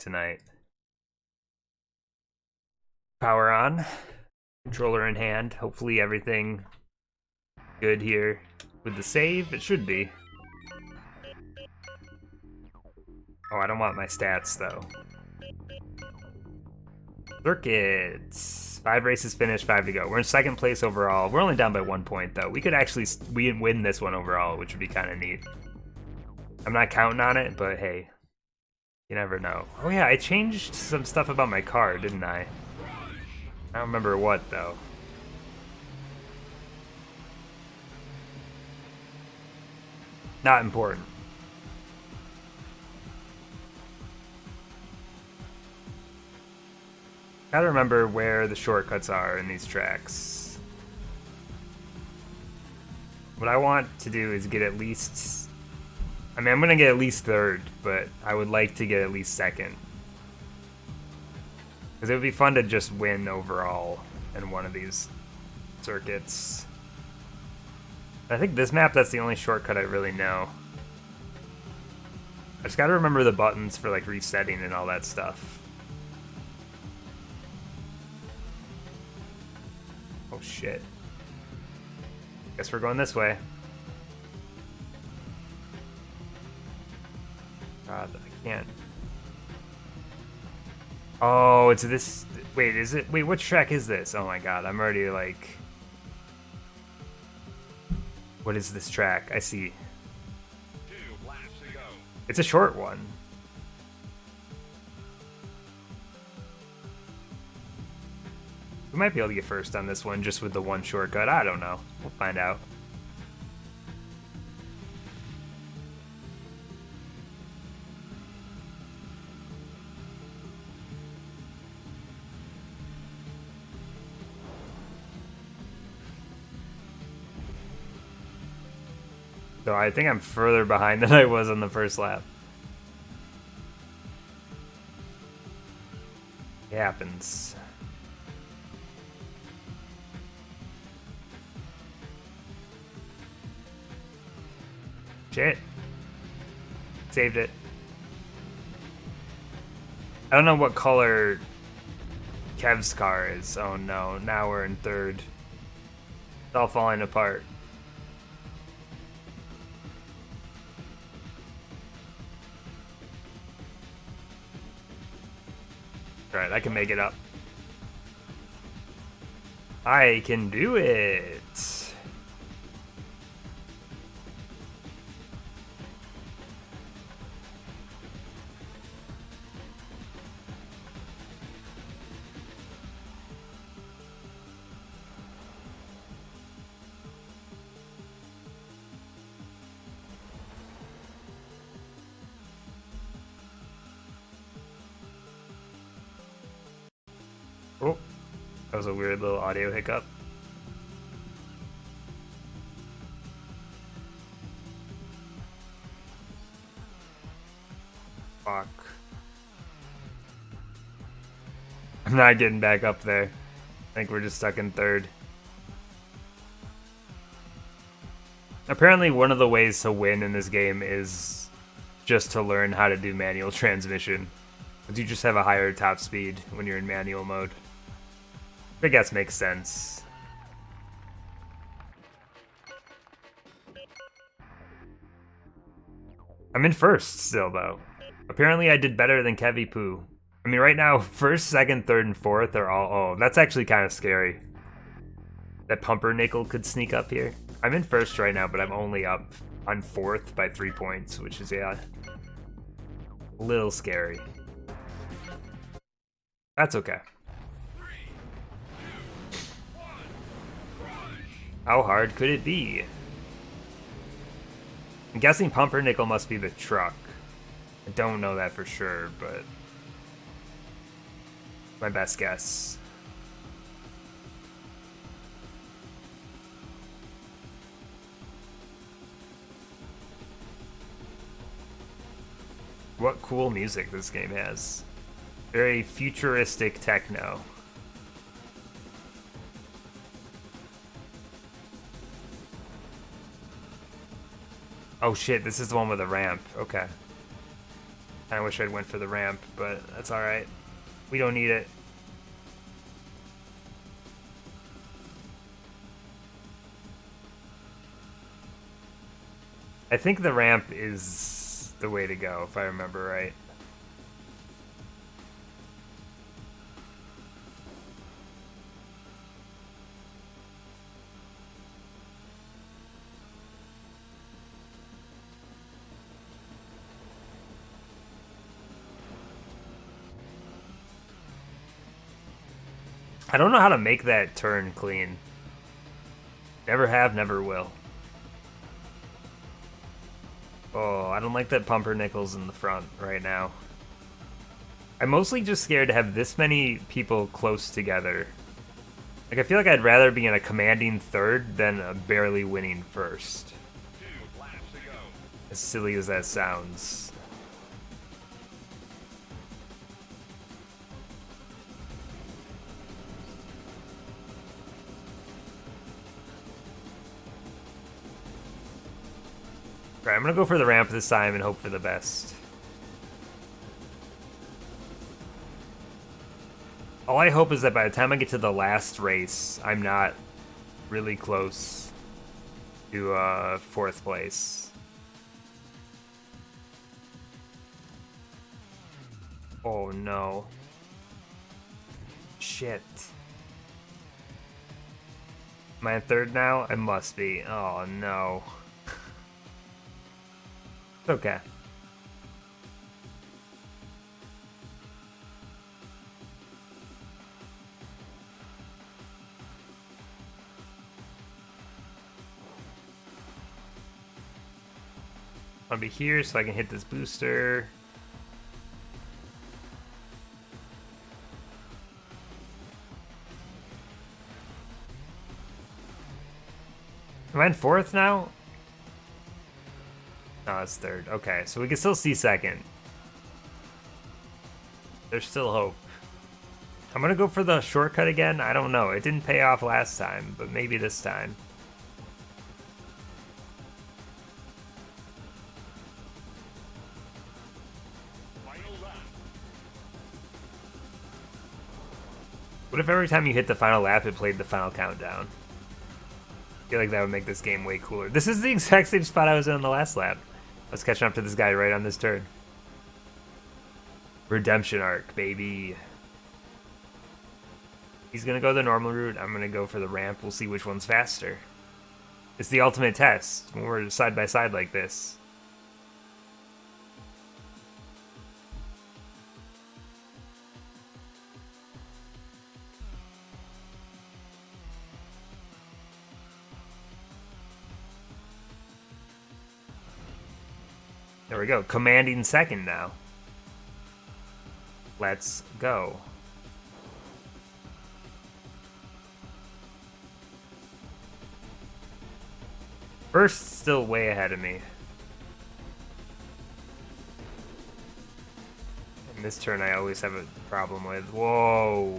tonight. Power on, controller in hand. Hopefully everything good here with the save. It should be. Oh, I don't want my stats though. Circuits. 5 races finished, 5 to go. We're in second place overall. We're only down by 1 point though. We could actually win this one overall, which would be kind of neat. I'm not counting on it, but hey, you never know. Oh yeah, I changed some stuff about my car, didn't I? I don't remember what though. Not important. Gotta remember where the shortcuts are in these tracks. What I want to do is get at least... I mean, I'm gonna get at least third, but I would like to get at least second. Because it would be fun to just win overall in one of these circuits. I think this map, that's the only shortcut I really know. I just gotta remember the buttons for like resetting and all that stuff. Oh shit. Guess we're going this way. God, I can't. Oh, it's this. Wait, is it? Wait, which track is this? Oh my god, I'm already like. What is this track? I see. 2 laps to go. It's a short one. We might be able to get first on this one just with the one shortcut. I don't know. We'll find out. So I think I'm further behind than I was on the first lap. It happens. Shit. Saved it. I don't know what color Kev's car is. Oh no, now we're in third. It's all falling apart. Alright, I can make it up. I can do it! Oh, that was a weird little audio hiccup. Fuck. I'm not getting back up there. I think we're just stuck in third. Apparently one of the ways to win in this game is just to learn how to do manual transmission. Because you just have a higher top speed when you're in manual mode. I guess makes sense. I'm in first still, though. Apparently I did better than Kevy Poo. I mean, right now, first, second, third, and fourth are all... Oh, that's actually kind of scary. That Pumpernickel could sneak up here. I'm in first right now, but I'm only up on fourth by 3 points, which is, yeah, a little scary. That's okay. How hard could it be? I'm guessing Pumpernickel must be the truck. I don't know that for sure, but my best guess. What cool music this game has. Very futuristic techno. Oh shit, this is the one with a ramp. Okay. I wish I'd went for the ramp, but that's alright. We don't need it. I think the ramp is the way to go, if I remember right. I don't know how to make that turn clean. Never have, never will. Oh, I don't like that pumpernickel's in the front right now. I'm mostly just scared to have this many people close together. Like, I feel like I'd rather be in a commanding third than a barely winning first. 2 laps to go. As silly as that sounds. Alright, I'm gonna go for the ramp this time and hope for the best. All I hope is that by the time I get to the last race, I'm not really close to 4th place. Oh no. Shit. Am I in 3rd now? I must be. Oh no. It's okay. I'll be here so I can hit this booster. Am I in 4th now? No, it's 3rd. Okay, so we can still see 2nd. There's still hope. I'm gonna go for the shortcut again. I don't know. It didn't pay off last time, but maybe this time. Final lap. What if every time you hit the final lap, it played the final countdown? I feel like that would make this game way cooler. This is the exact same spot I was in on the last lap. I was catching up to this guy right on this turn. Redemption arc, baby. He's gonna go the normal route. I'm gonna go for the ramp. We'll see which one's faster. It's the ultimate test when we're side by side like this. There we go. Commanding 2nd now. Let's go. First, still way ahead of me. And this turn I always have a problem with. Whoa.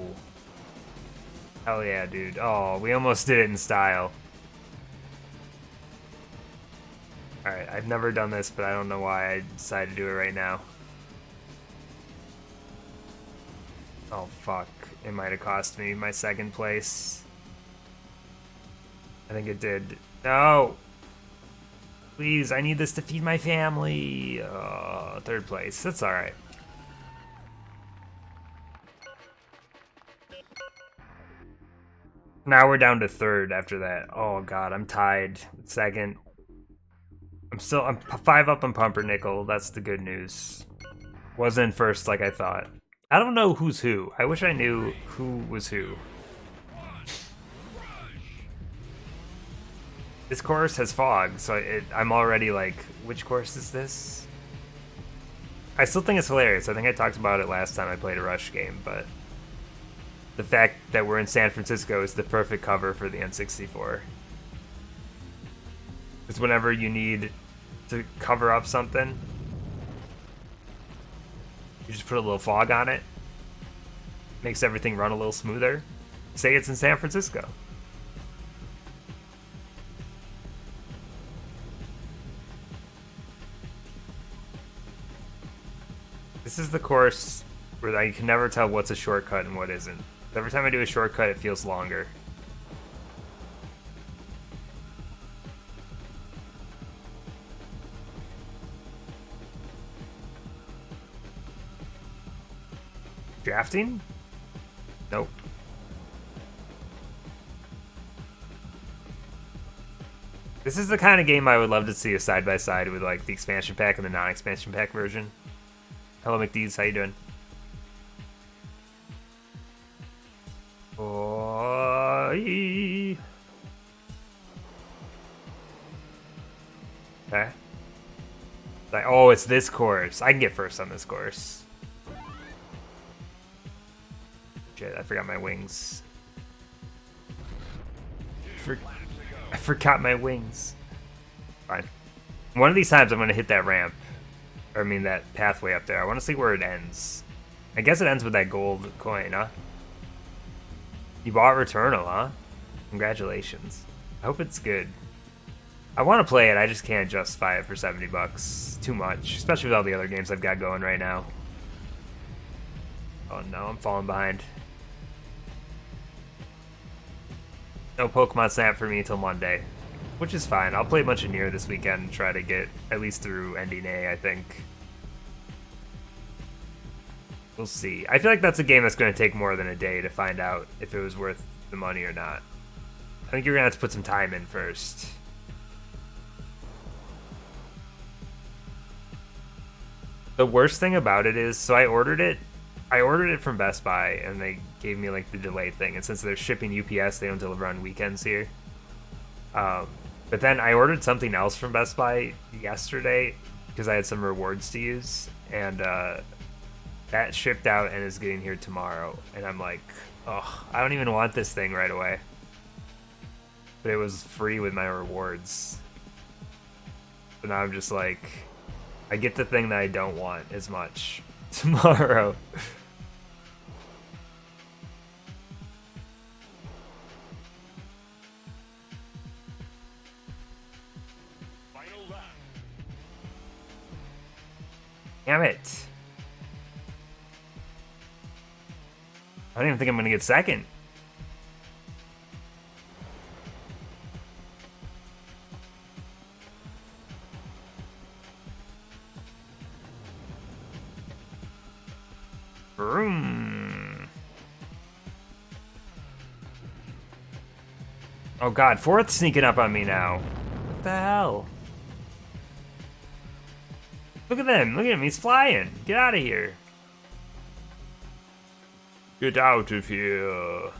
Hell yeah, dude. Oh, we almost did it in style. Alright, I've never done this, but I don't know why I decided to do it right now. Oh, fuck. It might have cost me my 2nd place. I think it did. No! Please, I need this to feed my family. 3rd place. That's alright. Now we're down to 3rd after that. Oh god, I'm tied with 2nd. I'm 5 up on Pumpernickel. That's the good news. Wasn't in 1st like I thought. I don't know who's who. I wish I knew who was who. This course has fog, so I'm already like, which course is this? I still think it's hilarious. I think I talked about it last time I played a Rush game, but the fact that we're in San Francisco is the perfect cover for the N64. Because whenever you need to cover up something, you just put a little fog on it. Makes everything run a little smoother. Say it's in San Francisco. This is the course where I can never tell what's a shortcut and what isn't. Every time I do a shortcut, it feels longer. Drafting? Nope. This is the kind of game I would love to see a side-by-side with like the expansion pack and the non-expansion pack version. Hello McDees, how you doing? Okay. Like, oh, it's this course. I can get first on this course. Shit, I forgot my wings. I forgot my wings. Fine. One of these times I'm going to hit that ramp. Or I mean that pathway up there. I want to see where it ends. I guess it ends with that gold coin, huh? You bought Returnal, huh? Congratulations. I hope it's good. I want to play it, I just can't justify it for $70. Too much. Especially with all the other games I've got going right now. Oh no, I'm falling behind. No Pokemon Snap for me until Monday. Which is fine. I'll play a bunch of Nier this weekend and try to get at least through Ending A, I think. We'll see. I feel like that's a game that's going to take more than a day to find out if it was worth the money or not. I think you're going to have to put some time in first. The worst thing about it is, so I ordered it from Best Buy, and they gave me like the delay thing. And since they're shipping UPS, they don't deliver on weekends here. But then I ordered something else from Best Buy yesterday because I had some rewards to use, and that shipped out and is getting here tomorrow. And I'm like, oh, I don't even want this thing right away. But it was free with my rewards. So now I'm just like, I get the thing that I don't want as much tomorrow. Final lap. Damn it. I don't even think I'm going to get second. Vroom. Oh god, fourth sneaking up on me now. What the hell? Look at him, he's flying. Get out of here. Get out of here.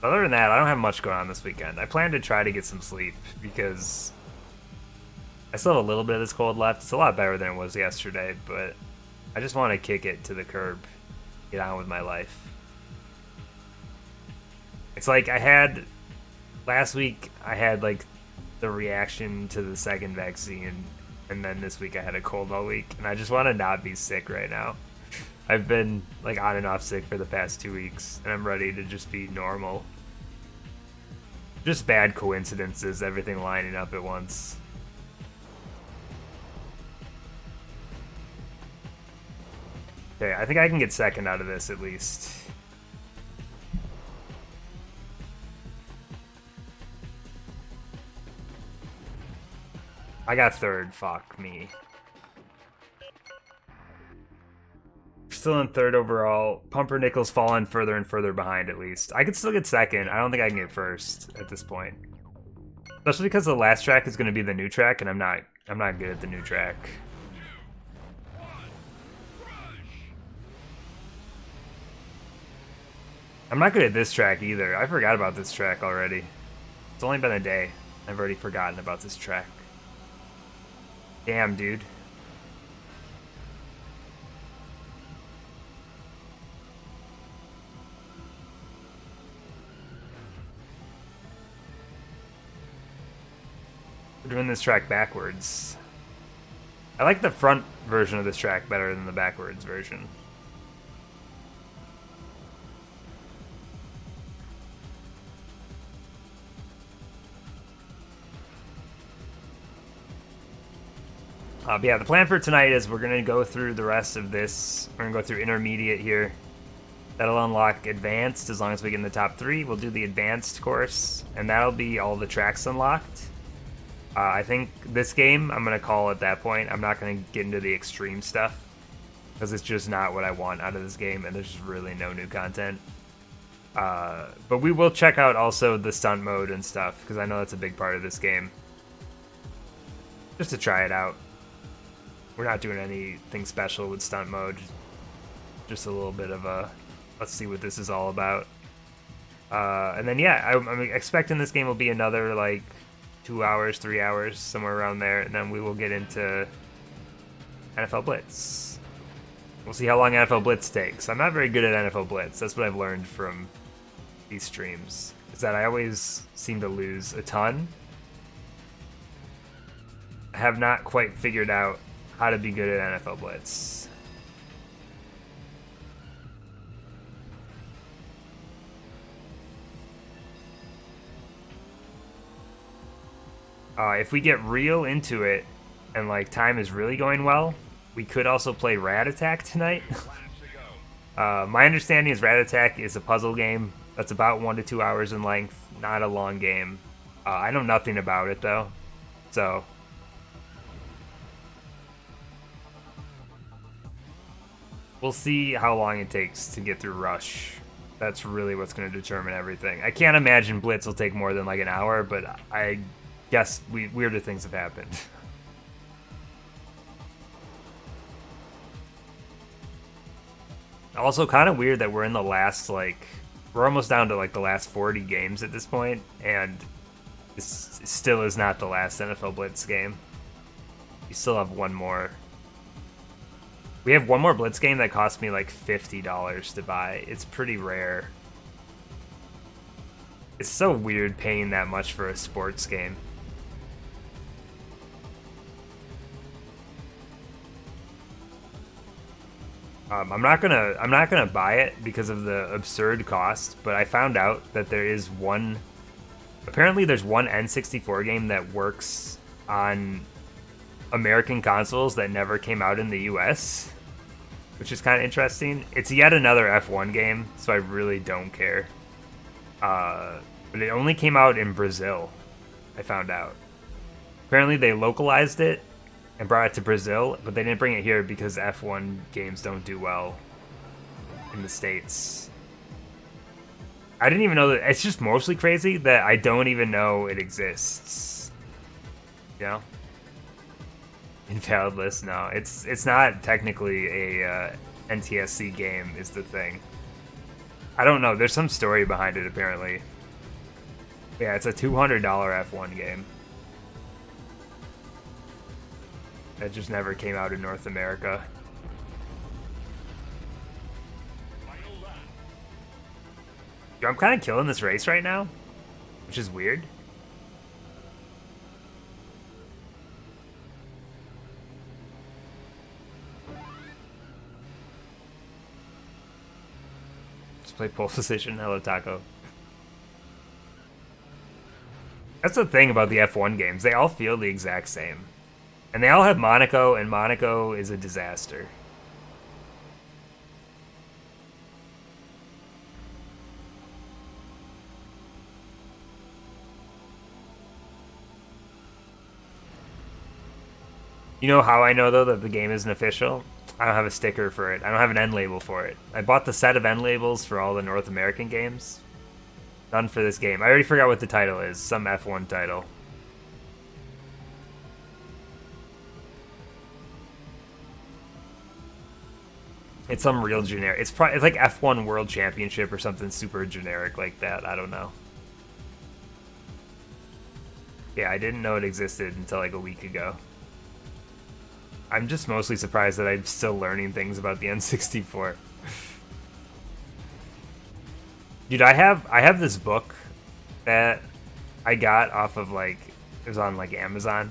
Other than that, I don't have much going on this weekend. I plan to try to get some sleep because I still have a little bit of this cold left. It's a lot better than it was yesterday, but I just want to kick it to the curb. Get on with my life. It's like last week I had like the reaction to the second vaccine, and then this week I had a cold all week, and I just want to not be sick right now. I've been like on and off sick for the past 2 weeks, and I'm ready to just be normal. Just bad coincidences, everything lining up at once. Okay, I think I can get second out of this at least. I got third, fuck me. Still in third overall. Pumpernickel's fallen further and further behind at least. I could still get second. I don't think I can get first at this point. Especially because the last track is going to be the new track, and I'm not good at the new track. I'm not good at this track either. I forgot about this track already. It's only been a day. I've already forgotten about this track. Damn, dude. We're doing this track backwards. I like the front version of this track better than the backwards version. But yeah, the plan for tonight is we're going to go through the rest of this. We're going to go through intermediate here. That'll unlock advanced as long as we get in the top 3. We'll do the advanced course, and that'll be all the tracks unlocked. I think this game, I'm going to call at that point. I'm not going to get into the extreme stuff, because it's just not what I want out of this game, and there's really no new content. But we will check out also the stunt mode and stuff, because I know that's a big part of this game. Just to try it out. We're not doing anything special with stunt mode. Just a little bit of a, let's see what this is all about. And then yeah, I'm expecting this game will be another like 2 hours, 3 hours, somewhere around there, and then we will get into NFL Blitz. We'll see how long NFL Blitz takes. I'm not very good at NFL Blitz. That's what I've learned from these streams, is that I always seem to lose a ton. I have not quite figured out how to be good at NFL Blitz. If we get real into it and like time is really going well, we could also play Rat Attack tonight. My understanding is Rat Attack is a puzzle game that's about 1 to 2 hours in length, not a long game. I know nothing about it though, so we'll see how long it takes to get through Rush. That's really what's going to determine everything. I can't imagine Blitz will take more than like an hour, but I guess weirder things have happened. Also kind of weird that we're in the last, like, we're almost down to like the last 40 games at this point, and this still is not the last NFL Blitz game. We still have one more. We have one more Blitz game that cost me like $50 to buy. It's pretty rare. It's so weird paying that much for a sports game. I'm not gonna buy it because of the absurd cost, but I found out that there is one. Apparently, there's one N64 game that works on American consoles that never came out in the US, which is kind of interesting. It's yet another F1 game, so I really don't care. But it only came out in Brazil, I found out. Apparently, they localized it and brought it to Brazil, but they didn't bring it here because F1 games don't do well in the States. I didn't even know that. It's just mostly crazy that I don't even know it exists. You know? Invalid list, no. It's not technically a NTSC game is the thing. I don't know. There's some story behind it, apparently. Yeah, it's a $200 F1 game. That just never came out in North America. Yo, I'm kind of killing this race right now, which is weird. Just play pole position. Hello, Taco. That's the thing about the F1 games. They all feel the exact same. And they all have Monaco, and Monaco is a disaster. You know how I know, though, that the game isn't official? I don't have a sticker for it. I don't have an end label for it. I bought the set of end labels for all the North American games. None for this game. I already forgot what the title is. Some F1 title. It's some real generic. It's like F1 World Championship or something super generic like that. I don't know. Yeah, I didn't know it existed until like a week ago. I'm just mostly surprised that I'm still learning things about the N64. Dude, I have this book that I got off of like, it was on like Amazon,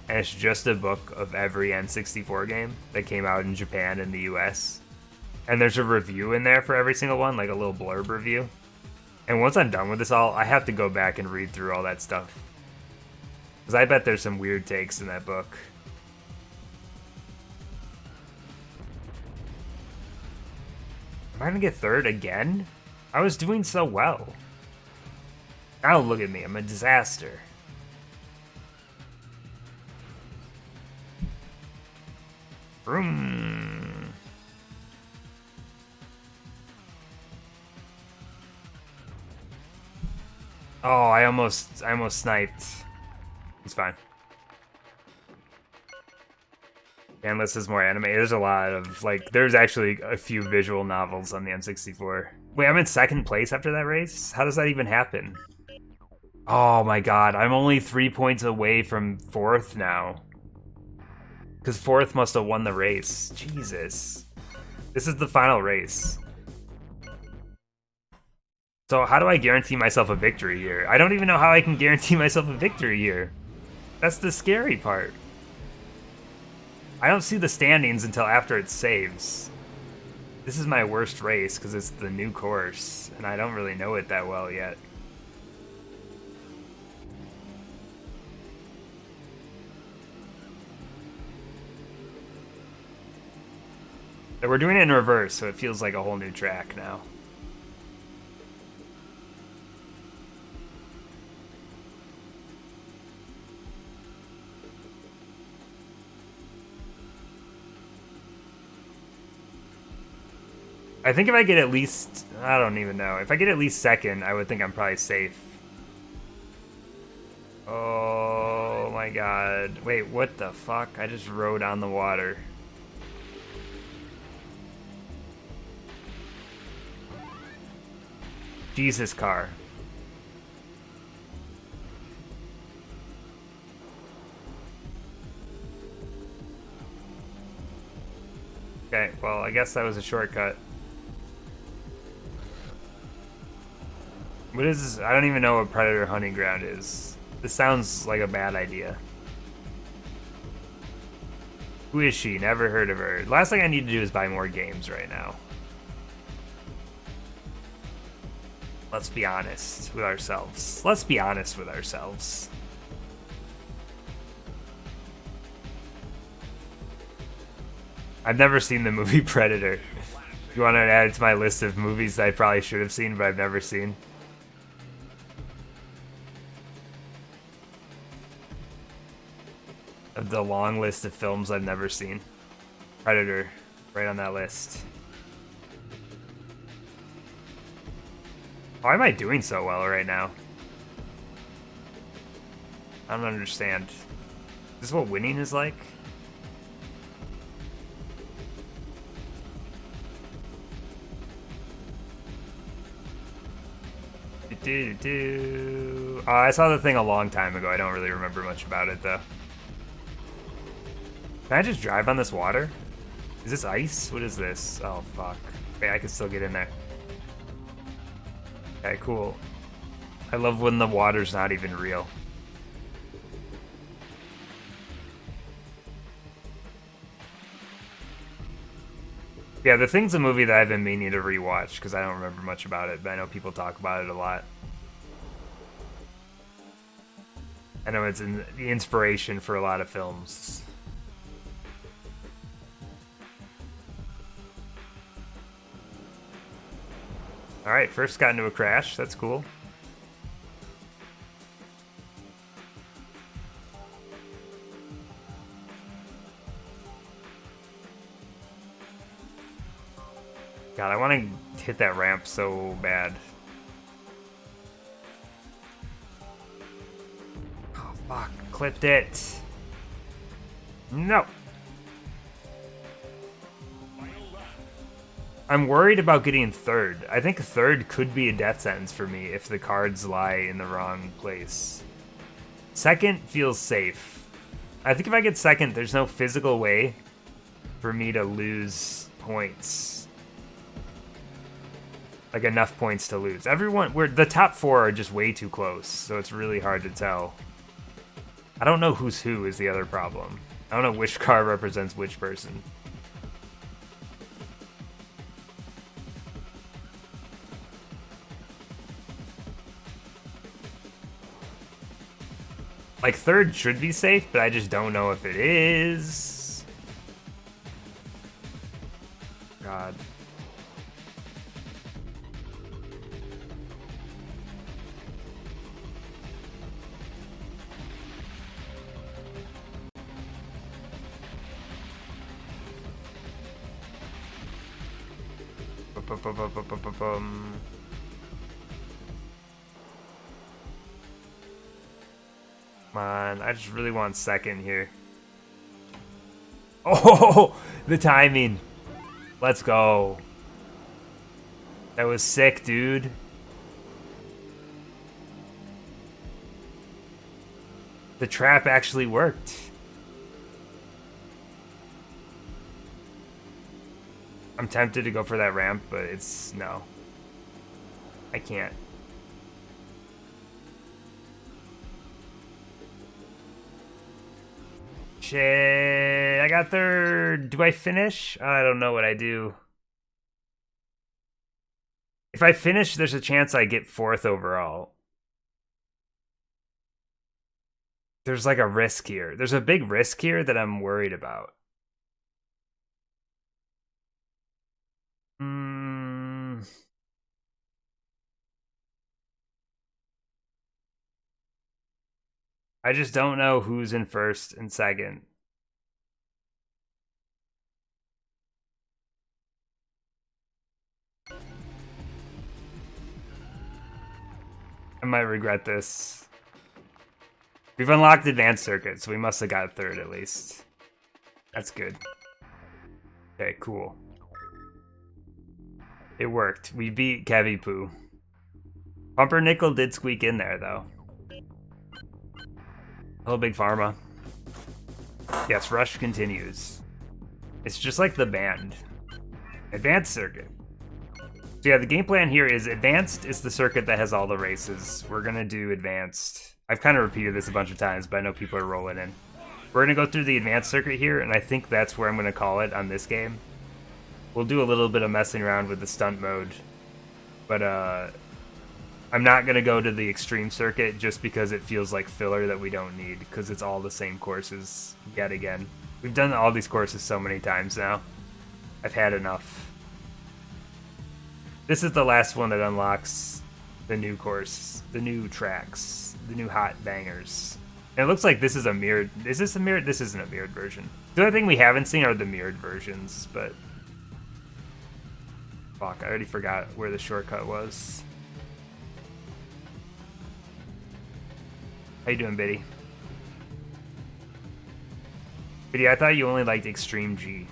and it's just a book of every N64 game that came out in Japan and the US. And there's a review in there for every single one, like a little blurb review. And once I'm done with this all, I have to go back and read through all that stuff. Because I bet there's some weird takes in that book. Am I gonna get third again? I was doing so well. Now look at me, I'm a disaster. Vroom. Oh, I almost sniped. It's fine. And this is more anime. There's a lot of, like, there's actually a few visual novels on the N64. Wait, I'm in second place after that race? How does that even happen? Oh my god, I'm only 3 points away from fourth now. Because fourth must have won the race. Jesus. This is the final race. So how do I guarantee myself a victory here? I don't even know how I can guarantee myself a victory here. That's the scary part. I don't see the standings until after it saves. This is my worst race because it's the new course, and I don't really know it that well yet. But we're doing it in reverse, so it feels like a whole new track now. I think if I get at least, I don't even know. If I get at least second, I would think I'm probably safe. Oh my god. Wait, what the fuck? I just rode on the water. Jesus car. Okay, well, I guess that was a shortcut. What is this? I don't even know what predator hunting ground is. This sounds like a bad idea. Who is she? Never heard of her. Last thing I need to do is buy more games right now. Let's be honest with ourselves. Let's be honest with ourselves. I've never seen the movie Predator. You want to add it to my list of movies I probably should have seen, but I've never seen? Of the long list of films I've never seen. Predator, right on that list. Why am I doing so well right now? I don't understand. Is this what winning is like? I saw the thing a long time ago. I don't really remember much about it, though. Can I just drive on this water? Is this ice? What is this? Oh, fuck. Okay, I can still get in there. Okay, cool. I love when the water's not even real. Yeah, The Thing's a movie that I've been meaning to rewatch because I don't remember much about it, but I know people talk about it a lot. I know it's the inspiration for a lot of films. Alright, first got into a crash. That's cool. God, I want to hit that ramp so bad. Oh, fuck. Clipped it. No. I'm worried about getting third. I think third could be a death sentence for me if the cards lie in the wrong place. Second feels safe. I think if I get second, there's no physical way for me to lose points. Like enough points to lose. The top four are just way too close, so it's really hard to tell. I don't know who's who is the other problem. I don't know which car represents which person. Like, third should be safe, but I just don't know if it is. God. Come on, I just really want second here. Oh, the timing. Let's go. That was sick, dude. The trap actually worked. I'm tempted to go for that ramp, but it's no. I can't. Shit, I got third. Do I finish? I don't know what I do. If I finish, there's a chance I get fourth overall. There's like a risk here. There's a big risk here that I'm worried about. I just don't know who's in first and second. I might regret this. We've unlocked advanced circuits, so we must have got third at least. That's good. Okay, cool. It worked. We beat Kevy Pumpernickel did squeak in there, though. Hello, Big Pharma. Yes, Rush continues. It's just like the band. Advanced circuit. So yeah, the game plan here is advanced is the circuit that has all the races. We're gonna do advanced. I've kind of repeated this a bunch of times, but I know people are rolling in. We're gonna go through the advanced circuit here, and I think that's where I'm gonna call it on this game. We'll do a little bit of messing around with the stunt mode, but I'm not gonna go to the extreme circuit just because it feels like filler that we don't need, because it's all the same courses yet again. We've done all these courses so many times now. I've had enough. This is the last one that unlocks the new course, the new tracks, the new hot bangers. And it looks like this is a mirrored... Is this a mirrored? This isn't a mirrored version. The only thing we haven't seen are the mirrored versions, but... Fuck, I already forgot where the shortcut was. How you doing, Biddy? Biddy, I thought you only liked Extreme G.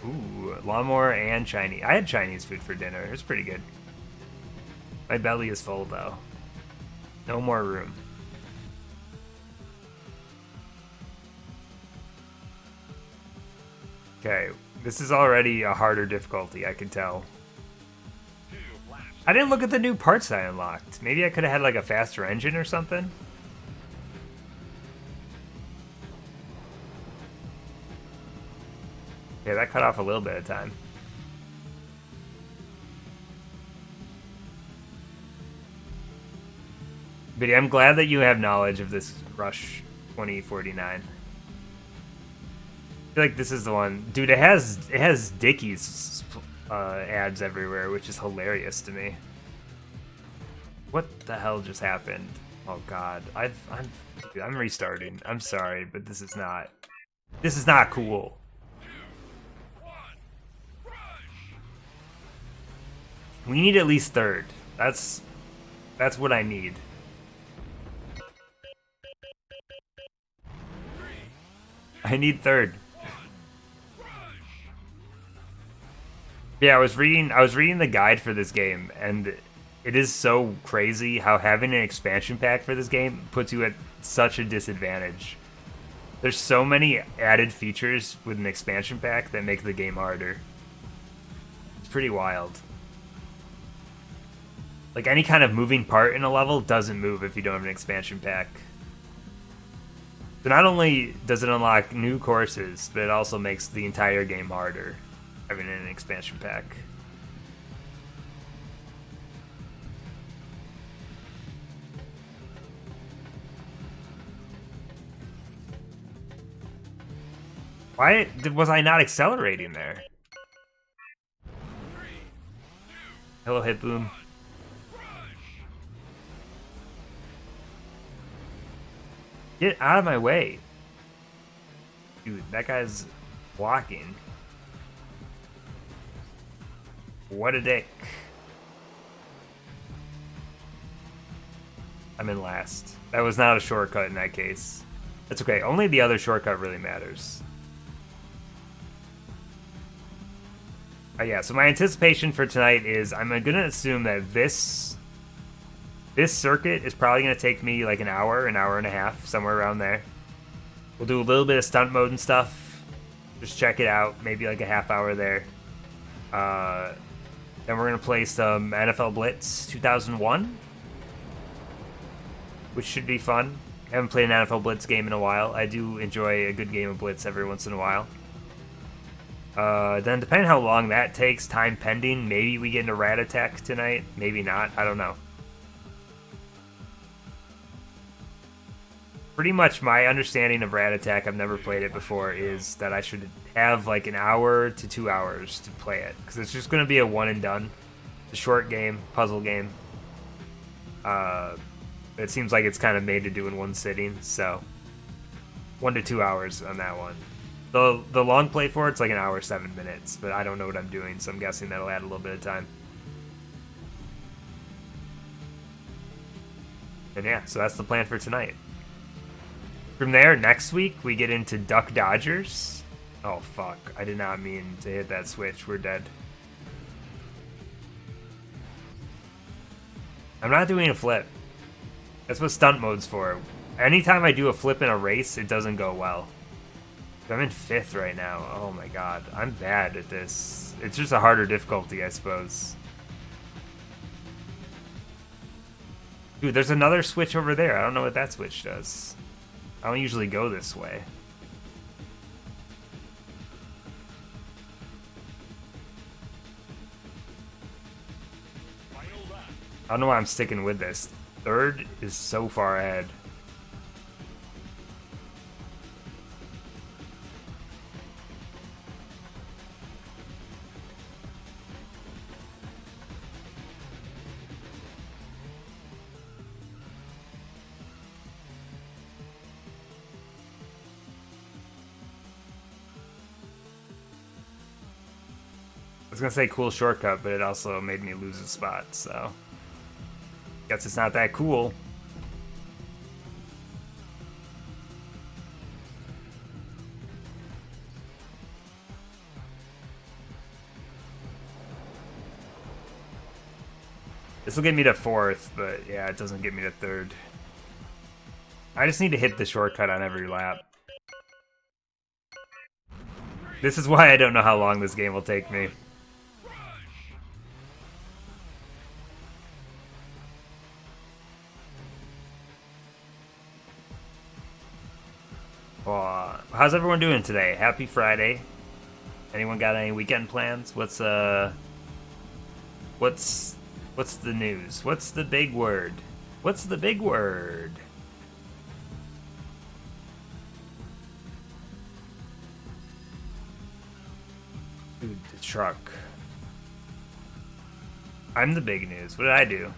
Ooh, lawnmower and Chinese. I had Chinese food for dinner. It was pretty good. My belly is full, though. No more room. Okay, this is already a harder difficulty, I can tell. I didn't look at the new parts I unlocked. Maybe I could have had like a faster engine or something. Yeah, that cut off a little bit of time. But yeah, I'm glad that you have knowledge of this Rush 2049. I feel like this is the one. Dude, it has Dickies ads everywhere, which is hilarious to me. What the hell just happened? Oh god. I'm restarting. I'm sorry, but this is not cool. We need at least third. That's what I need. I need third. Yeah, I was reading the guide for this game, and it is so crazy how having an expansion pack for this game puts you at such a disadvantage. There's so many added features with an expansion pack that make the game harder. It's pretty wild. Like, any kind of moving part in a level doesn't move if you don't have an expansion pack. So not only does it unlock new courses, but it also makes the entire game harder, having an expansion pack. Why was I not accelerating there? Hello, Hit Boom. Get out of my way. Dude, that guy's Blocking. What a dick. I'm in last. That was not a shortcut in that case. That's okay. Only the other shortcut really matters. Yeah, so my anticipation for tonight is I'm going to assume that this circuit is probably going to take me like an hour and a half, somewhere around there. We'll do a little bit of stunt mode and stuff. Just check it out. Maybe like a half hour there. Then we're going to play some NFL Blitz 2001, which should be fun. I haven't played an NFL Blitz game in a while. I do enjoy a good game of Blitz every once in a while. Then depending how long that takes, time pending, maybe we get into Rat Attack tonight. Maybe not. I don't know. Pretty much my understanding of Rat Attack, I've never played it before, is that I should have like an hour to 2 hours to play it. Because it's just going to be a one and done. A short game, puzzle game. It seems like it's kind of made to do in one sitting, so 1 to 2 hours on that one. The long play for it's like an hour 7 minutes, but I don't know what I'm doing, so I'm guessing that'll add a little bit of time. And yeah, so that's the plan for tonight. From there, next week we get into Duck Dodgers. Oh fuck, I did not mean to hit that switch. We're dead. I'm not doing a flip. That's what stunt mode's for. Anytime I do a flip in a race, it doesn't go well. I'm in 5th right now. Oh my god. I'm bad at this. It's just a harder difficulty, I suppose. Dude, there's another switch over there. I don't know what that switch does. I don't usually go this way. I don't know why I'm sticking with this. 3rd is so far ahead. I was gonna say cool shortcut, but it also made me lose a spot, so guess it's not that cool. This will get me to 4th, but yeah, it doesn't get me to 3rd. I just need to hit the shortcut on every lap. This is why I don't know how long this game will take me. How's everyone doing today? Happy Friday. Anyone got any weekend plans? What's the news? What's the big word? What's the big word? Dude, the truck. I'm the big news. What did I do?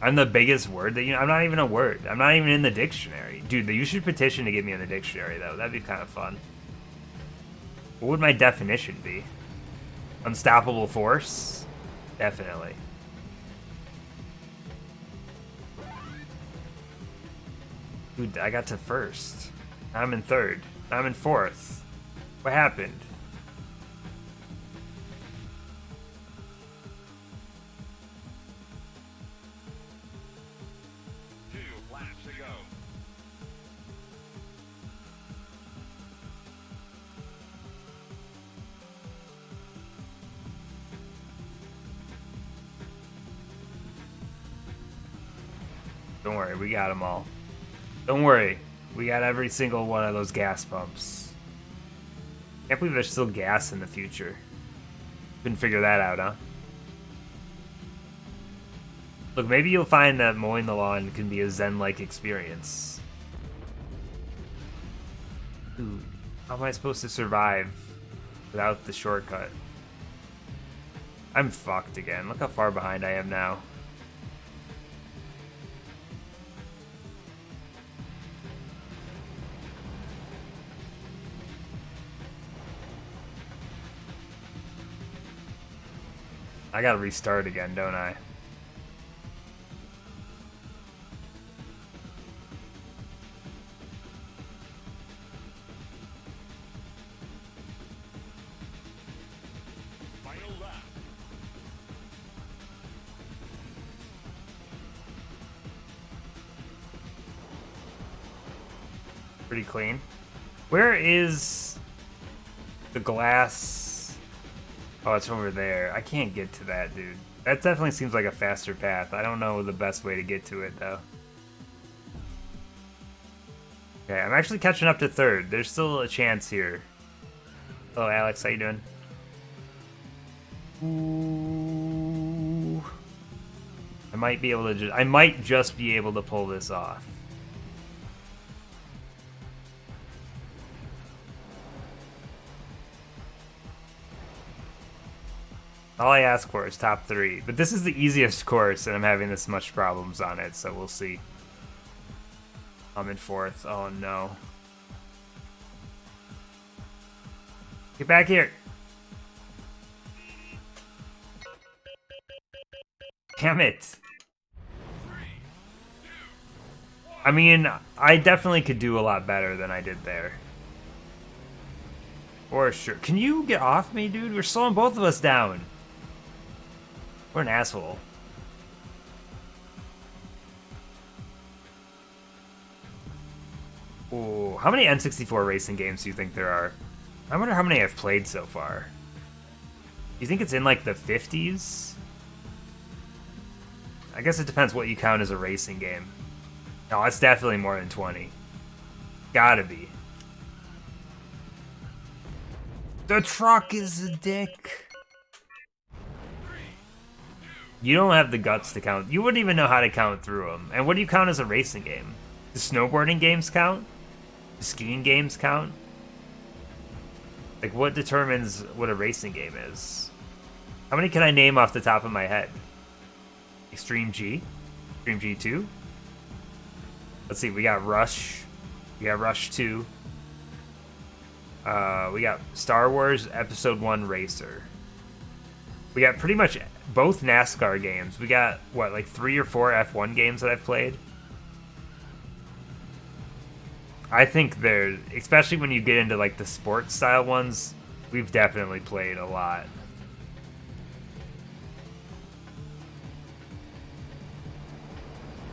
I'm the biggest word that I'm not even a word. I'm not even in the dictionary. Dude, you should petition to get me in the dictionary, though. That'd be kind of fun. What would my definition be? Unstoppable force? Definitely. Dude, I got to 1st. Now I'm in 3rd. Now I'm in 4th. What happened? Don't worry, we got them all. Don't worry, we got every single one of those gas pumps. Can't believe there's still gas in the future. Couldn't figure that out, huh? Look, maybe you'll find that mowing the lawn can be a zen-like experience. Dude, how am I supposed to survive without the shortcut? I'm fucked again. Look how far behind I am now. I gotta restart again, don't I? Final lap. Pretty clean. Where is the glass? Oh, it's over there. I can't get to that, dude. That definitely seems like a faster path. I don't know the best way to get to it, though. Okay, I'm actually catching up to third. There's still a chance here. Hello, Alex. How you doing? Ooh. I might be able to I might just be able to pull this off. All I ask for is top 3. But this is the easiest course, and I'm having this much problems on it, so we'll see. I'm in 4th. Oh, no. Get back here. Damn it. I mean, I definitely could do a lot better than I did there. For sure. Can you get off me, dude? We're slowing both of us down. What an asshole. Ooh, how many N64 racing games do you think there are? I wonder how many I've played so far. Do you think it's in like the 50s? I guess it depends what you count as a racing game. No, it's definitely more than 20. Gotta be. The truck is a dick. You don't have the guts to count. You wouldn't even know how to count through them. And what do you count as a racing game? The snowboarding games count? The skiing games count? Like, what determines what a racing game is? How many can I name off the top of my head? Extreme G? Extreme G2? Let's see, we got Rush. We got Rush 2. We got Star Wars Episode 1 Racer. We got pretty much both NASCAR games. We got, what, like 3 or 4 F1 games that I've played? I think they're, especially when you get into like the sports style ones, we've definitely played a lot.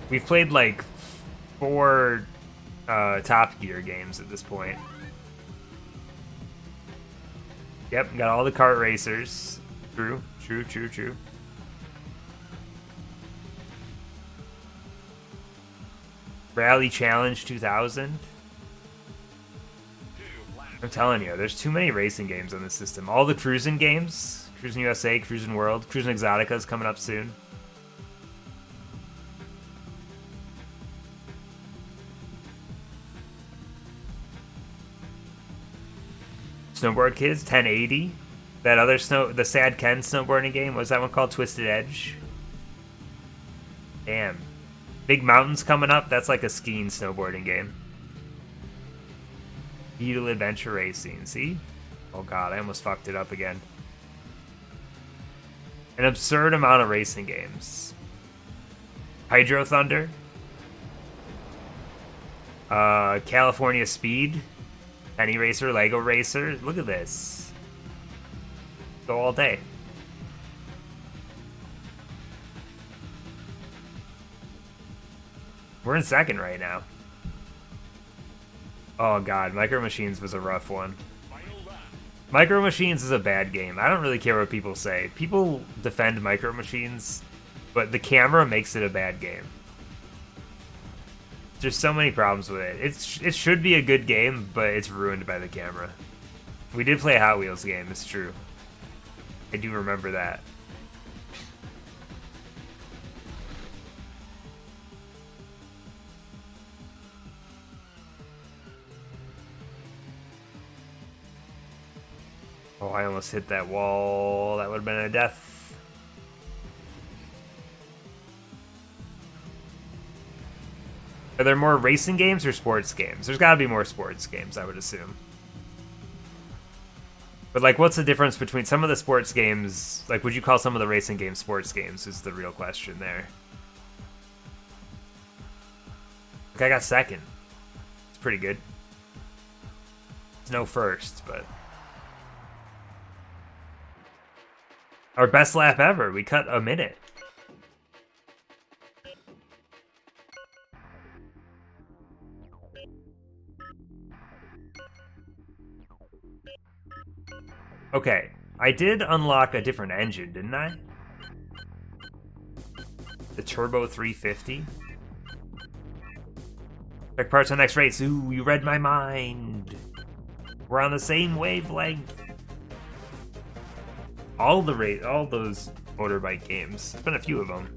We've played like 4 Top Gear games at this point. Yep, got all the kart racers. True. Rally Challenge 2000. I'm telling you, there's too many racing games on the system. All the cruising games, Cruising USA, Cruising World, Cruising Exotica is coming up soon. Snowboard Kids, 1080. That other the Sad Ken snowboarding game, what's that one called? Twisted Edge. Damn. Big Mountains coming up, that's like a skiing snowboarding game. Beetle Adventure Racing, see? Oh god, I almost fucked it up again. An absurd amount of racing games. Hydro Thunder. California Speed. Penny Racer, Lego Racer. Look at this. Go all day. We're in second right now. Oh god, Micro Machines was a rough one. Micro Machines is a bad game. I don't really care what people say. People defend Micro Machines, but the camera makes it a bad game. There's so many problems with it. It should be a good game, but it's ruined by the camera. We did play a Hot Wheels game, it's true. I do remember that. Oh, I almost hit that wall. That would have been a death. Are there more racing games or sports games? There's got to be more sports games, I would assume. But like, what's the difference between some of the sports games? Like, would you call some of the racing games sports games? Is the real question there. Like, I got second. It's pretty good. It's no first, but our best lap ever. We cut a minute. Okay, I did unlock a different engine, didn't I? The Turbo 350. Check parts on next race. Ooh, you read my mind. We're on the same wavelength. All those motorbike games. There's been a few of them.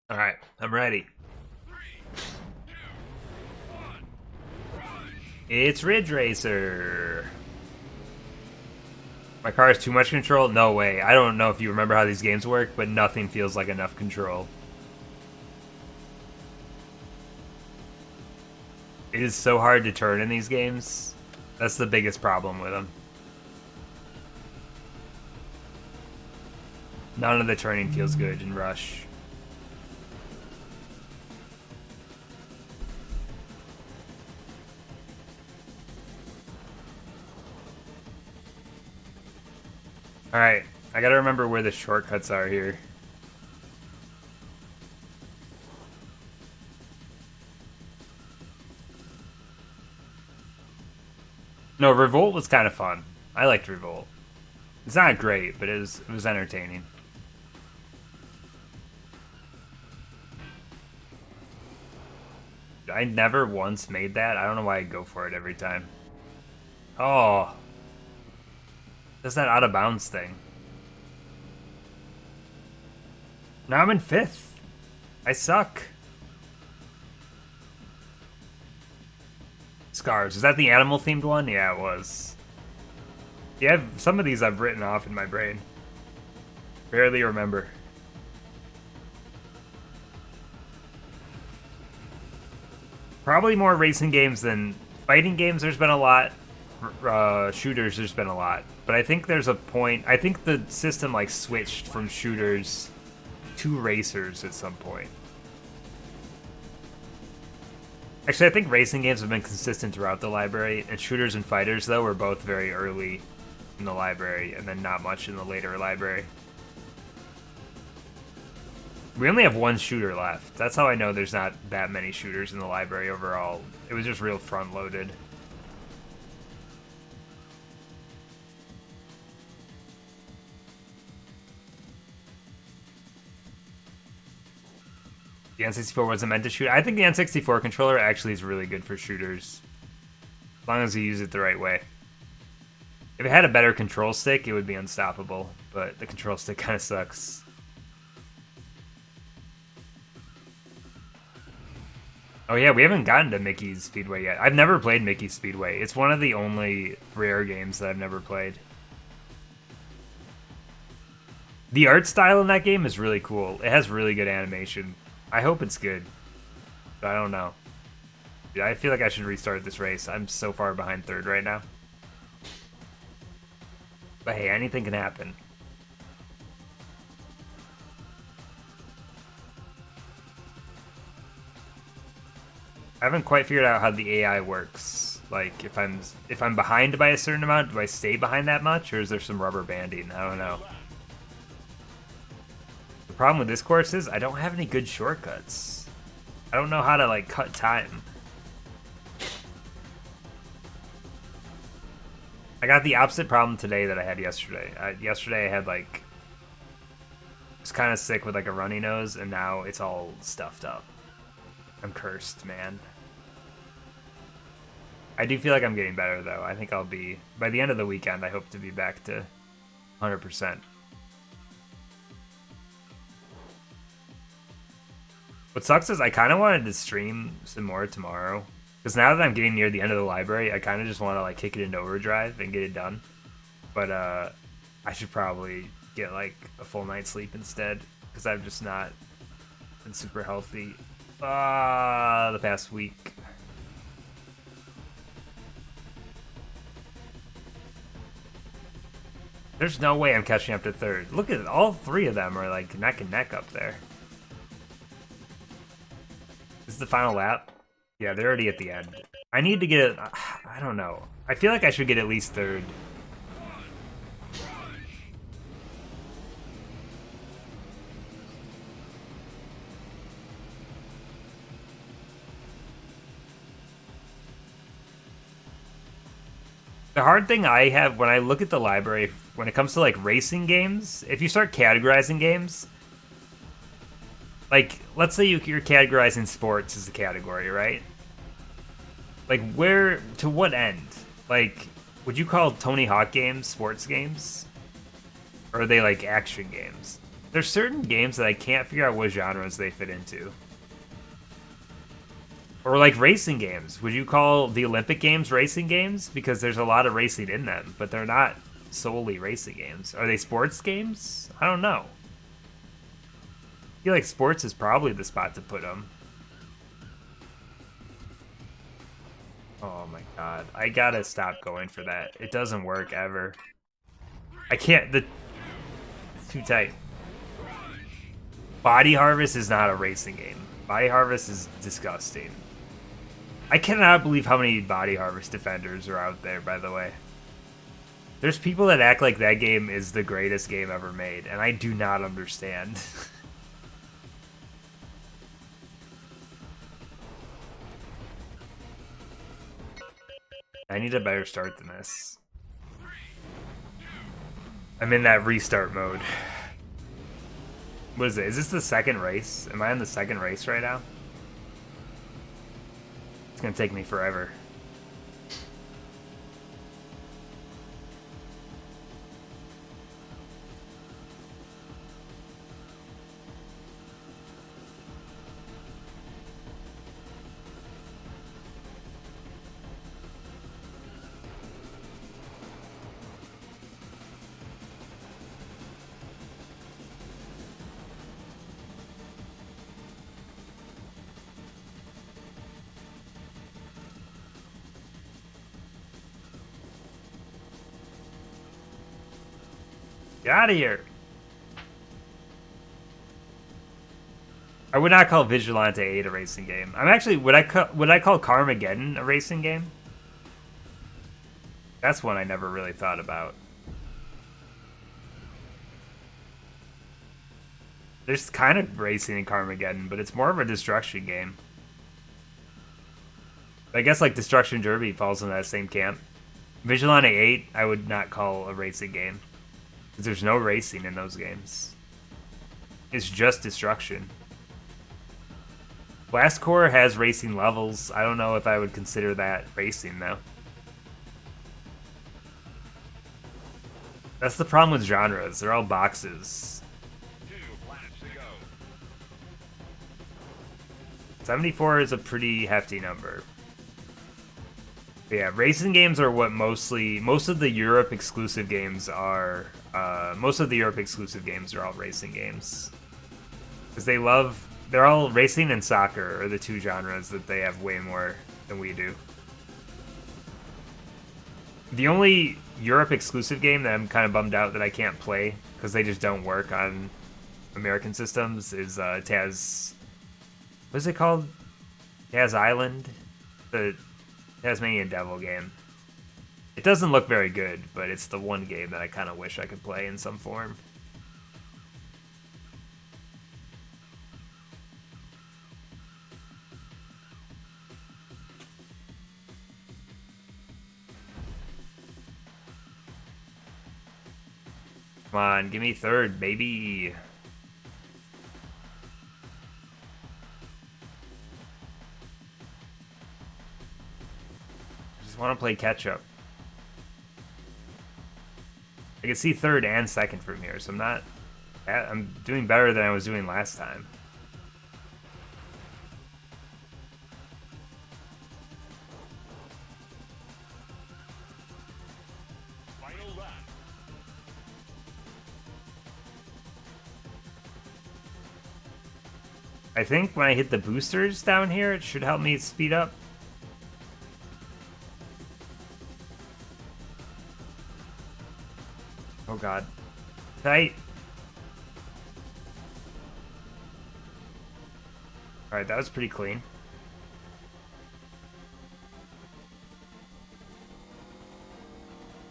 All right, I'm ready. It's Ridge Racer. My car has too much control? No way. I don't know if you remember how these games work, but nothing feels like enough control. It is so hard to turn in these games. That's the biggest problem with them. None of the turning feels good in Rush. Alright, I gotta remember where the shortcuts are here. No, Revolt was kind of fun. I liked Revolt. It's not great, but it was entertaining. I never once made that. I don't know why I go for it every time. Oh. Does that out of bounds thing. Now I'm in 5th. I suck. Scars. Is that the animal themed one? Yeah, it was. Yeah, some of these I've written off in my brain. Barely remember. Probably more racing games than fighting games. There's been a lot. Shooters, there's been a lot. But I think there's a point. I think the system like switched from shooters to racers at some point. Actually, I think racing games have been consistent throughout the library, and shooters and fighters, though, were both very early in the library, and then not much in the later library. We only have one shooter left. That's how I know there's not that many shooters in the library overall. It was just real front-loaded. The N64 wasn't meant to shoot. I think the N64 controller actually is really good for shooters. As long as you use it the right way. If it had a better control stick, it would be unstoppable. But the control stick kind of sucks. Oh yeah, we haven't gotten to Mickey's Speedway yet. I've never played Mickey's Speedway. It's one of the only rare games that I've never played. The art style in that game is really cool. It has really good animation. I hope it's good. But I don't know. Dude, I feel like I should restart this race. I'm so far behind 3rd right now. But hey, anything can happen. I haven't quite figured out how the AI works. Like, if I'm behind by a certain amount, do I stay behind that much, or is there some rubber banding? I don't know. The problem with this course is I don't have any good shortcuts. I don't know how to, like, cut time. I got the opposite problem today that I had yesterday. Yesterday I had, like, was kind of sick with, like, a runny nose, and now it's all stuffed up. I'm cursed, man. I do feel like I'm getting better, though. I think I'll be... By the end of the weekend, I hope to be back to 100%. What sucks is I kind of wanted to stream some more tomorrow. Because now that I'm getting near the end of the library, I kind of just want to like kick it into overdrive and get it done. But I should probably get like a full night's sleep instead. Because I've just not been super healthy the past week. There's no way I'm catching up to third. Look at it, all three of them are like neck and neck up there. This is the final lap? Yeah, they're already at the end. I need to get, I don't know. I feel like I should get at least third. The hard thing I have when I look at the library, when it comes to like racing games, if you start categorizing games, like let's say you're categorizing sports as a category, right? Like where, to what end? Like, would you call Tony Hawk games sports games? Or are they like action games? There's certain games that I can't figure out what genres they fit into. Or like racing games. Would you call the Olympic Games racing games? Because there's a lot of racing in them, but they're not solely racing games. Are they sports games? I don't know. I feel like sports is probably the spot to put them. Oh my god. I gotta stop going for that. It doesn't work ever. I can't. It's too tight. Body Harvest is not a racing game. Body Harvest is disgusting. I cannot believe how many Body Harvest defenders are out there, by the way. There's people that act like that game is the greatest game ever made, and I do not understand. I need a better start than this. I'm in that restart mode. What is it? Is this the second race? Am I on the second race right now? It's gonna take me forever. Get out of here. I would not call Vigilante 8 a racing game. I'm actually, would I call Carmageddon a racing game? That's one I never really thought about. There's kind of racing in Carmageddon, but it's more of a destruction game. I guess like Destruction Derby falls in that same camp. Vigilante 8, I would not call a racing game. There's no racing in those games. It's just destruction. Blast Corps has racing levels. I don't know if I would consider that racing, though. That's the problem with genres. They're all boxes. 2 laps to go. 74 is a pretty hefty number. But yeah, racing games are what most of the Europe exclusive games are. Most of the Europe exclusive games are all racing games. Because they're all racing and soccer are the two genres that they have way more than we do. The only Europe exclusive game that I'm kind of bummed out that I can't play because they just don't work on American systems is Taz. What is it called? Taz Island? The Tasmanian Devil game. It doesn't look very good, but it's the one game that I kind of wish I could play in some form. Come on, give me third, baby. I just want to play catch up. I can see third and second from here, so I'm doing better than I was doing last time. I think when I hit the boosters down here, it should help me speed up. Oh god. Tight. Alright, that was pretty clean.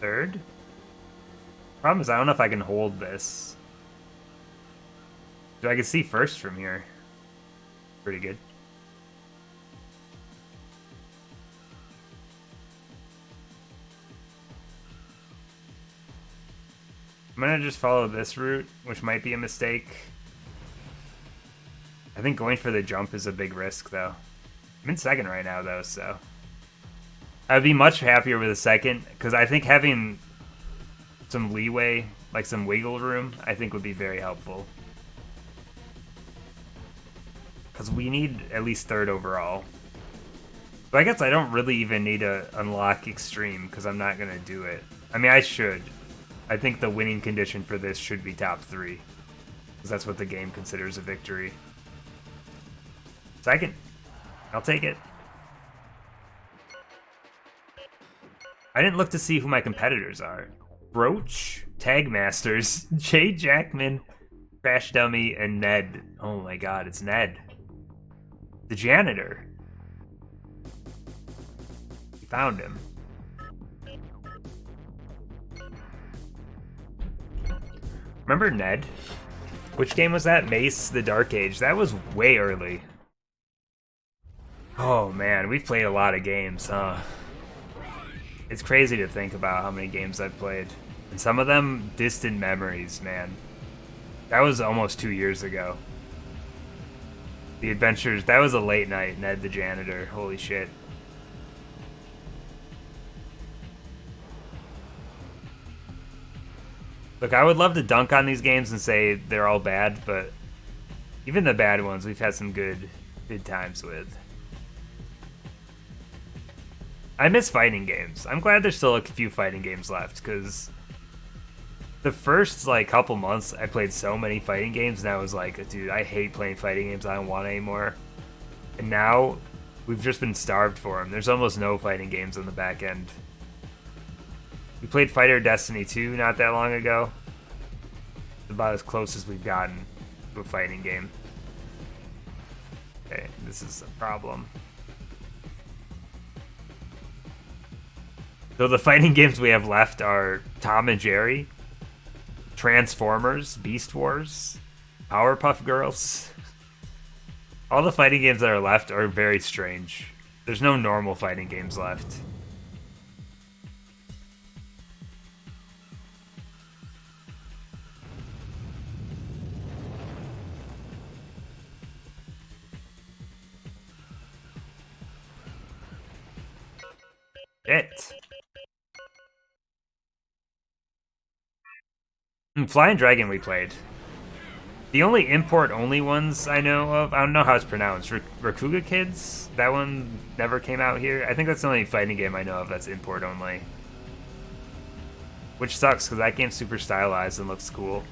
Third? Problem is, I don't know if I can hold this. So I can see first from here. Pretty good. I'm gonna just follow this route, which might be a mistake. I think going for the jump is a big risk, though. I'm in second right now, though, so... I'd be much happier with a second, because I think having some leeway, like some wiggle room, I think would be very helpful. Because we need at least third overall. But I guess I don't really even need to unlock extreme, because I'm not going to do it. I mean, I should. I think the winning condition for this should be top 3. Because that's what the game considers a victory. Second. I'll take it. I didn't look to see who my competitors are. Broach, Tag Masters, Jay Jackman, Crash Dummy, and Ned. Oh my god, it's Ned. The janitor. We found him. Remember Ned? Which game was that? Mace, the Dark Age. That was way early. Oh man, we've played a lot of games, huh? It's crazy to think about how many games I've played. And some of them, distant memories, man. That was almost 2 years ago. The Adventures, that was a late night, Ned the Janitor. Holy shit. Look, I would love to dunk on these games and say they're all bad, but even the bad ones we've had some good times with. I miss fighting games. I'm glad there's still a few fighting games left, because the first like couple months I played so many fighting games and I was like, dude, I hate playing fighting games. I don't want anymore. And now we've just been starved for them. There's almost no fighting games on the back end. We played Fighter Destiny 2 not that long ago. It's about as close as we've gotten to a fighting game. Okay, this is a problem. So the fighting games we have left are Tom and Jerry, Transformers, Beast Wars, Powerpuff Girls. All the fighting games that are left are very strange. There's no normal fighting games left. Flying Dragon we played. The only import-only ones I know of, I don't know how it's pronounced, Rakuga Kids? That one never came out here. I think that's the only fighting game I know of that's import-only. Which sucks, because that game's super stylized and looks cool.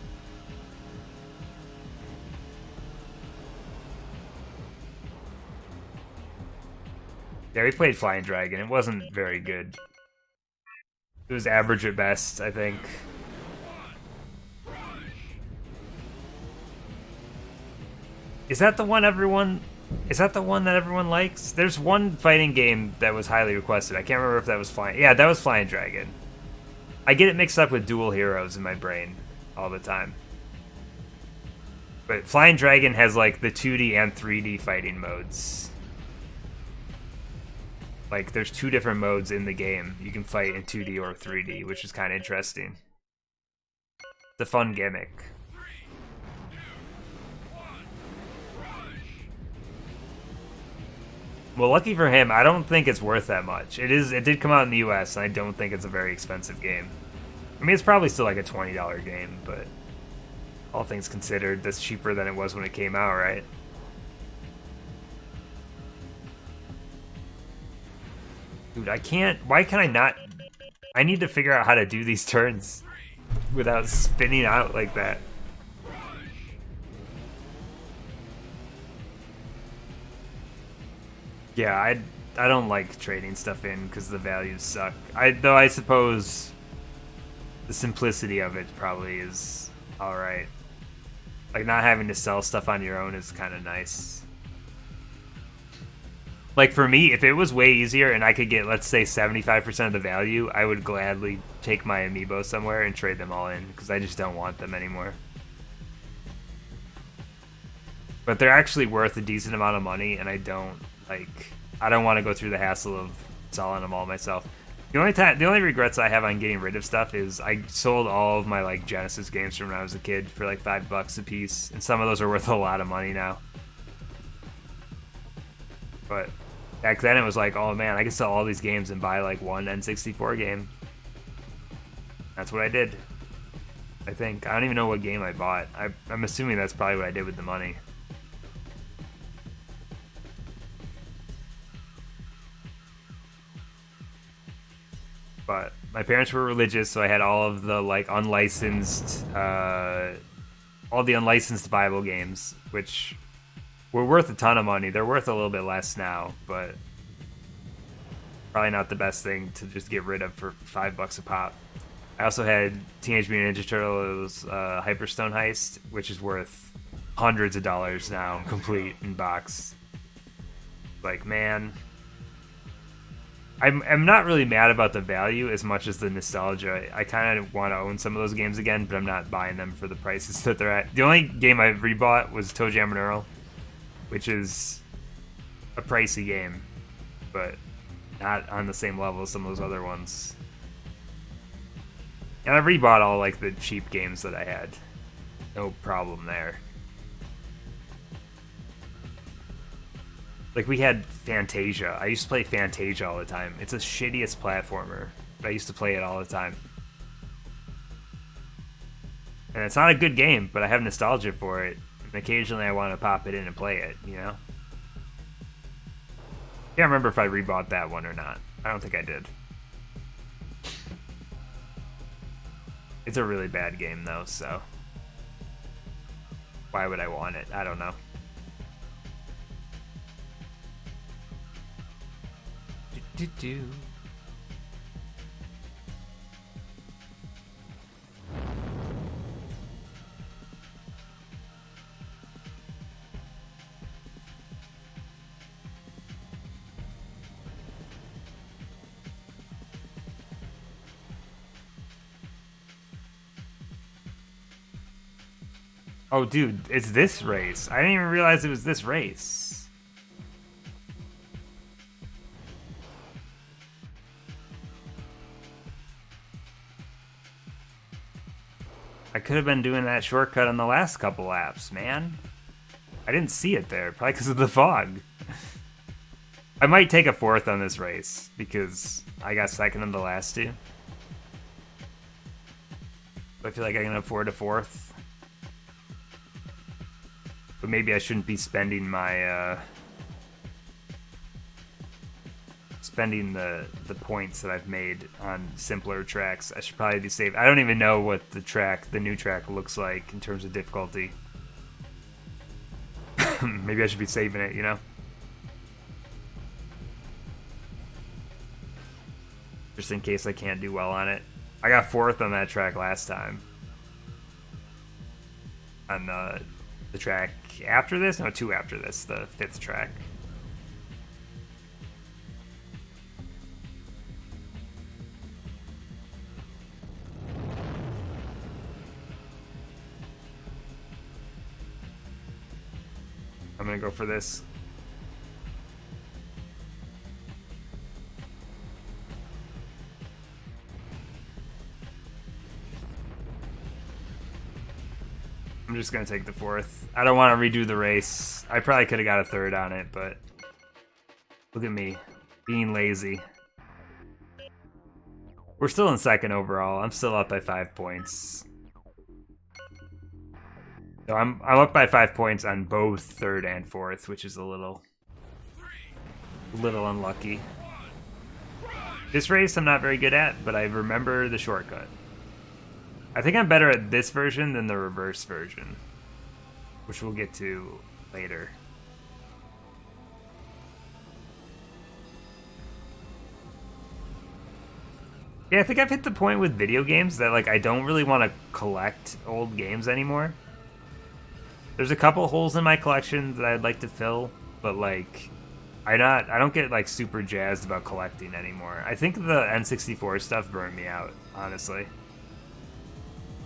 Yeah, we played Flying Dragon. It wasn't very good. It was average at best, I think. Is that the one everyone... Is that the one that everyone likes? There's one fighting game that was highly requested. I can't remember if that was Flying... Yeah, that was Flying Dragon. I get it mixed up with Dual Heroes in my brain all the time. But Flying Dragon has, like, the 2D and 3D fighting modes. Like, there's 2 different modes in the game. You can fight in 2D or 3D, which is kind of interesting. It's a fun gimmick. Well, lucky for him, I don't think it's worth that much. It did come out in the US, and I don't think it's a very expensive game. I mean, it's probably still like a $20 game, but all things considered, that's cheaper than it was when it came out, right? Dude, I can't... Why can I not... I need to figure out how to do these turns without spinning out like that. Yeah, I don't like trading stuff in because the values suck. Though I suppose the simplicity of it probably is all right. Like not having to sell stuff on your own is kind of nice. Like for me, if it was way easier and I could get, let's say, 75% of the value, I would gladly take my amiibo somewhere and trade them all in because I just don't want them anymore. But they're actually worth a decent amount of money, and I don't want to go through the hassle of selling them all myself. The only regrets I have on getting rid of stuff is I sold all of my like Genesis games from when I was a kid for like $5 a piece, and some of those are worth a lot of money now. But back then it was like, oh man, I could sell all these games and buy like one N64 game. That's what I did. I think. I don't even know what game I bought. I'm assuming that's probably what I did with the money. But my parents were religious, so I had all of the like unlicensed, all the unlicensed Bible games, which were worth a ton of money. They're worth a little bit less now, but probably not the best thing to just get rid of for $5 a pop. I also had Teenage Mutant Ninja Turtles Hyperstone Heist, which is worth hundreds of dollars now, complete in box. Like, man, I'm not really mad about the value as much as the nostalgia. I kind of want to own some of those games again, but I'm not buying them for the prices that they're at. The only game I rebought was Toe Jam and Earl, which is a pricey game, but not on the same level as some of those other ones. And I rebought all like the cheap games that I had. No problem there. Like we had Fantasia. I used to play Fantasia all the time. It's the shittiest platformer, but I used to play it all the time. And it's not a good game, but I have nostalgia for it. And occasionally I want to pop it in and play it, you know? Can't remember if I rebought that one or not. I don't think I did. It's a really bad game though, so why would I want it? I don't know. Do. Oh, dude, it's this race. I didn't even realize it was this race. I could have been doing that shortcut on the last couple laps, man. I didn't see it there, probably because of the fog. I might take a fourth on this race, because I got second in the last two. I feel like I can afford a fourth. But maybe I shouldn't be spending my, the points that I've made on simpler tracks. I should probably be saving. I don't even know what the new track looks like in terms of difficulty. Maybe I should be saving it, you know? Just in case I can't do well on it. I got fourth on that track last time. On the track after this? No, two after this, the fifth track. I'm gonna go for this. I'm just gonna take the fourth. I don't want to redo the race. I probably could have got a third on it, but look at me being lazy. We're still in second overall. I'm still up by 5 points. So I'm up by 5 points on both third and fourth, which is a little unlucky. This race I'm not very good at, but I remember the shortcut. I think I'm better at this version than the reverse version, which we'll get to later. Yeah, I think I've hit the point with video games that like I don't really want to collect old games anymore. There's a couple holes in my collection that I'd like to fill, but like I don't get like super jazzed about collecting anymore. I think the N64 stuff burned me out, honestly.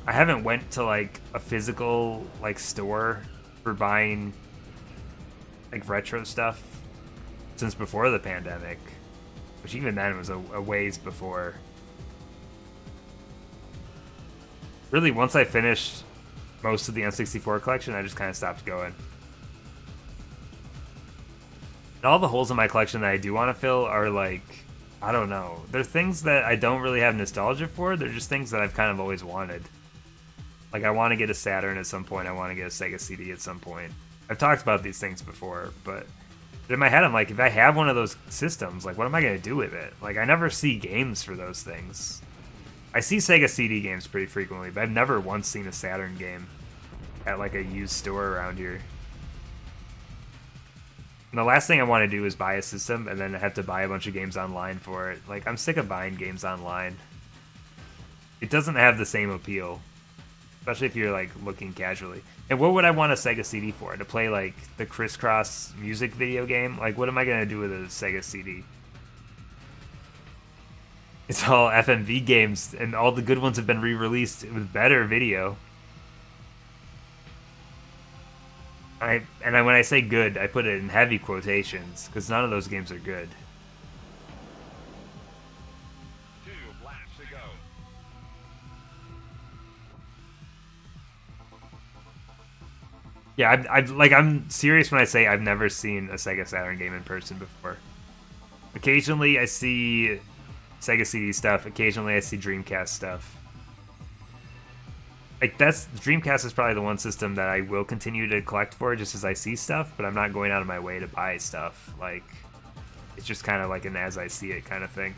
I haven't went to like a physical like store for buying like retro stuff since before the pandemic, which even then was a ways before. Really, once I finished most of the N64 collection, I just kind of stopped going. And all the holes in my collection that I do want to fill are like, I don't know. They're things that I don't really have nostalgia for. They're just things that I've kind of always wanted. Like, I want to get a Saturn at some point. I want to get a Sega CD at some point. I've talked about these things before, but in my head, I'm like, if I have one of those systems, like, what am I going to do with it? Like, I never see games for those things. I see Sega CD games pretty frequently, but I've never once seen a Saturn game at, like, a used store around here. And the last thing I want to do is buy a system and then have to buy a bunch of games online for it. Like, I'm sick of buying games online. It doesn't have the same appeal. Especially if you're like looking casually. And what would I want a Sega CD for? To play like the Crisscross music video game? Like, what am I gonna do with a Sega CD? It's all FMV games, and all the good ones have been re-released with better video. When I say good, I put it in heavy quotations because none of those games are good. 2 laps to go. Yeah, I'm serious when I say I've never seen a Sega Saturn game in person before. Occasionally I see Sega CD stuff. Occasionally I see Dreamcast stuff. Like Dreamcast is probably the one system that I will continue to collect for just as I see stuff, but I'm not going out of my way to buy stuff. Like, it's just kind of like an as I see it kind of thing.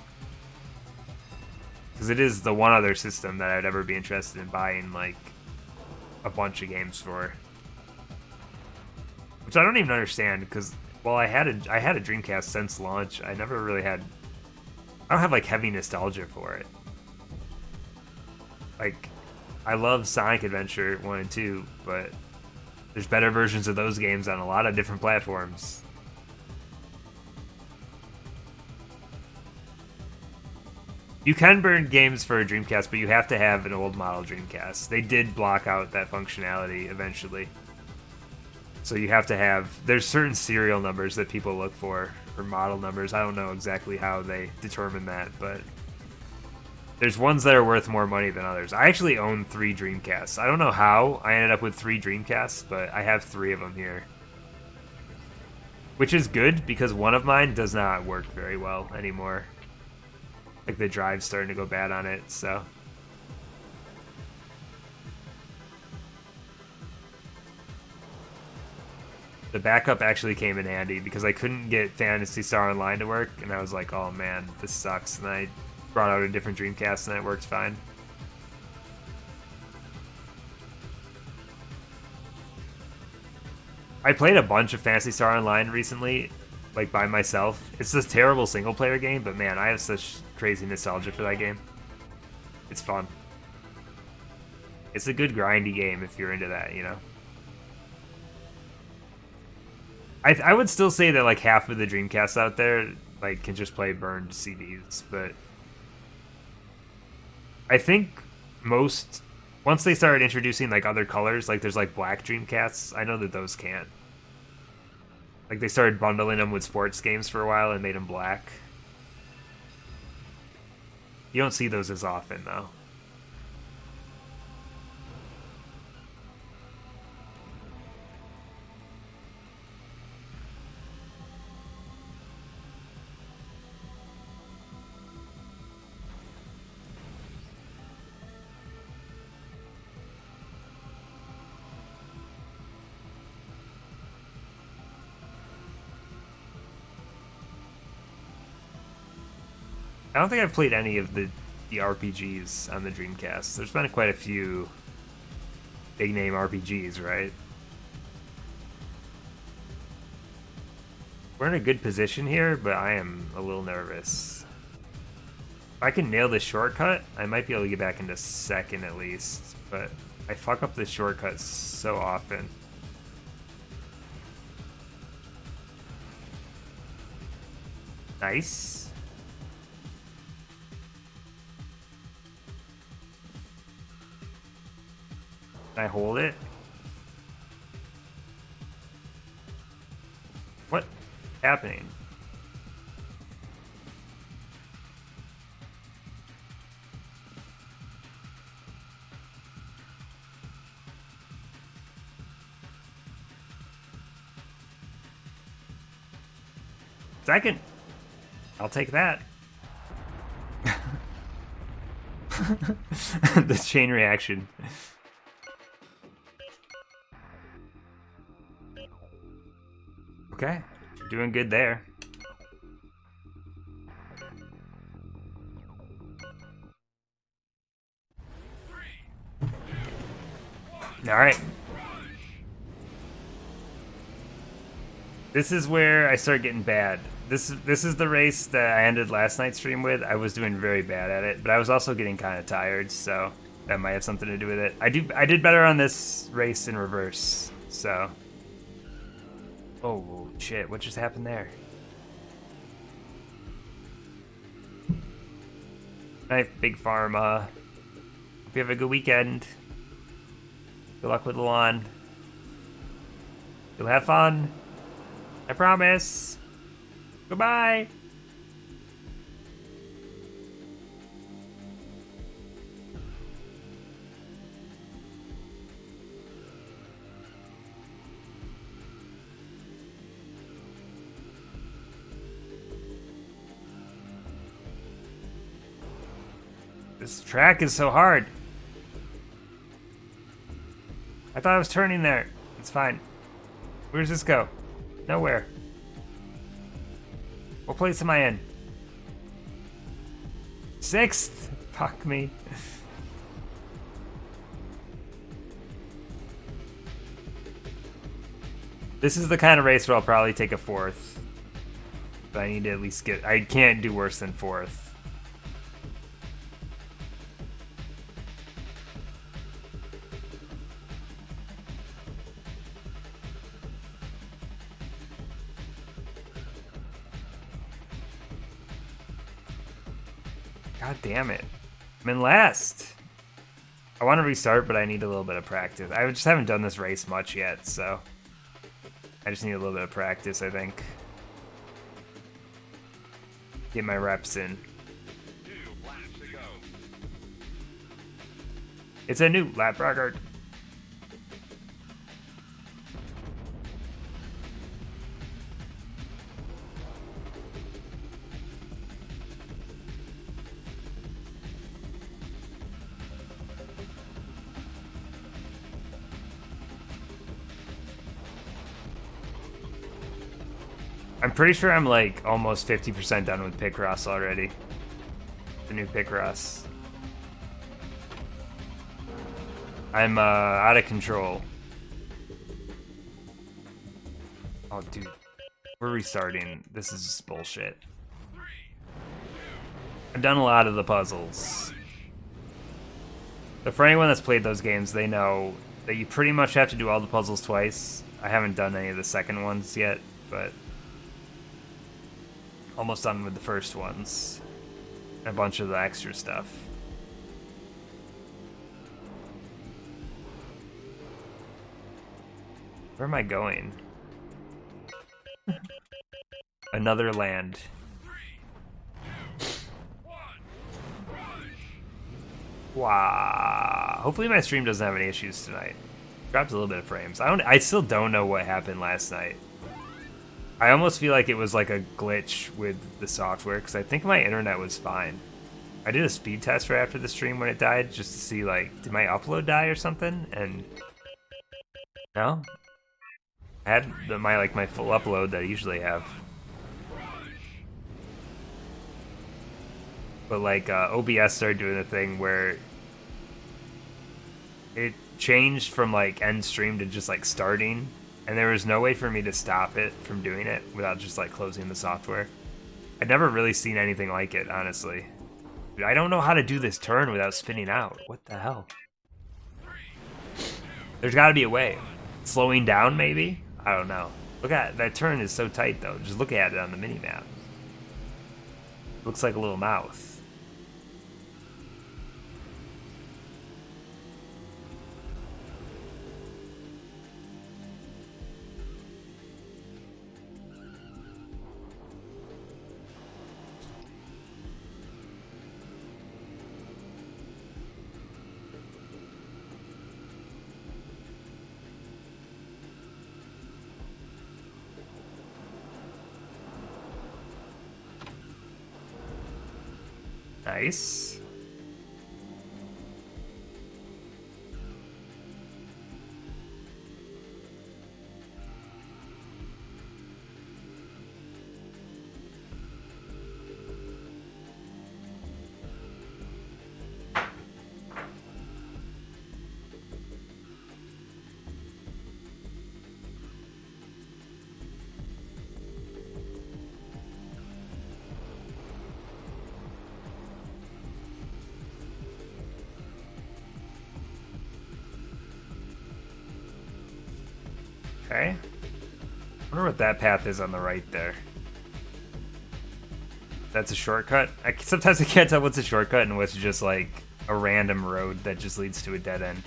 Because it is the one other system that I'd ever be interested in buying like a bunch of games for. Which I don't even understand, because while I had a Dreamcast since launch, I never really had... I don't have, like, heavy nostalgia for it. Like, I love Sonic Adventure 1 and 2, but there's better versions of those games on a lot of different platforms. You can burn games for a Dreamcast, but you have to have an old model Dreamcast. They did block out that functionality eventually. So you have to have, there's certain serial numbers that people look for, or model numbers. I don't know exactly how they determine that, but there's ones that are worth more money than others. I actually own 3 Dreamcasts. I don't know how I ended up with 3 Dreamcasts, but I have 3 of them here. Which is good, because one of mine does not work very well anymore. Like, the drive's starting to go bad on it, so... The backup actually came in handy because I couldn't get Phantasy Star Online to work, and I was like, oh man, this sucks. And I brought out a different Dreamcast and it worked fine. I played a bunch of Phantasy Star Online recently, like by myself. It's this terrible single player game, but man, I have such crazy nostalgia for that game. It's fun. It's a good grindy game if you're into that, you know? I would still say that like half of the Dreamcasts out there like can just play burned CDs, but I think most once they started introducing like other colors, like there's like black Dreamcasts, I know that those can't. Like they started bundling them with sports games for a while and made them black. You don't see those as often though. I don't think I've played any of the RPGs on the Dreamcast. There's been quite a few big name RPGs, right? We're in a good position here, but I am a little nervous. If I can nail this shortcut, I might be able to get back into second at least, but I fuck up this shortcut so often. Nice. Can I hold it? What's happening? Second. I'll take that. The chain reaction. Okay, doing good there. All right. This is where I start getting bad. This is the race that I ended last night's stream with. I was doing very bad at it, but I was also getting kind of tired, so that might have something to do with it. I did better on this race in reverse, so. Oh shit! What just happened there? Night, Big Pharma. Hope you have a good weekend. Good luck with the lawn. You'll have fun. I promise. Goodbye. This track is so hard. I thought I was turning there. It's fine. Where does this go? Nowhere. What place am I in? 6th? Fuck me. This is the kind of race where I'll probably take a 4th. But I need to at least get... I can't do worse than 4th. God damn it. I'm in last. I want to restart, but I need a little bit of practice. I just haven't done this race much yet, so I just need a little bit of practice, I think. Get my reps in. 2 laps to go. It's a new lap record. I'm pretty sure I'm like almost 50% done with Picross already. The new Picross. I'm out of control. Oh dude. We're restarting. This is just bullshit. I've done a lot of the puzzles. But for anyone that's played those games, they know that you pretty much have to do all the puzzles twice. I haven't done any of the second ones yet, but almost done with the first ones. A bunch of the extra stuff. Where am I going? Another land. Wow. Hopefully my stream doesn't have any issues tonight. Dropped a little bit of frames. I still don't know what happened last night. I almost feel like it was like a glitch with the software, because I think my internet was fine. I did a speed test right after the stream when it died, just to see, like, did my upload die or something? And no? I had my full upload that I usually have. But like OBS started doing a thing where it changed from like end stream to just like starting. And there was no way for me to stop it from doing it without just like closing the software. I'd never really seen anything like it, honestly. It Dude, I don't know how to do this turn without spinning out. What the hell? There's got to be a way. Slowing down, maybe? I don't know. Look at that turn is so tight, though. Just look at it on the mini-map. Looks like a little mouth. Nice. Okay. I wonder what that path is on the right there. That's a shortcut? Sometimes I can't tell what's a shortcut and what's just like a random road that just leads to a dead end.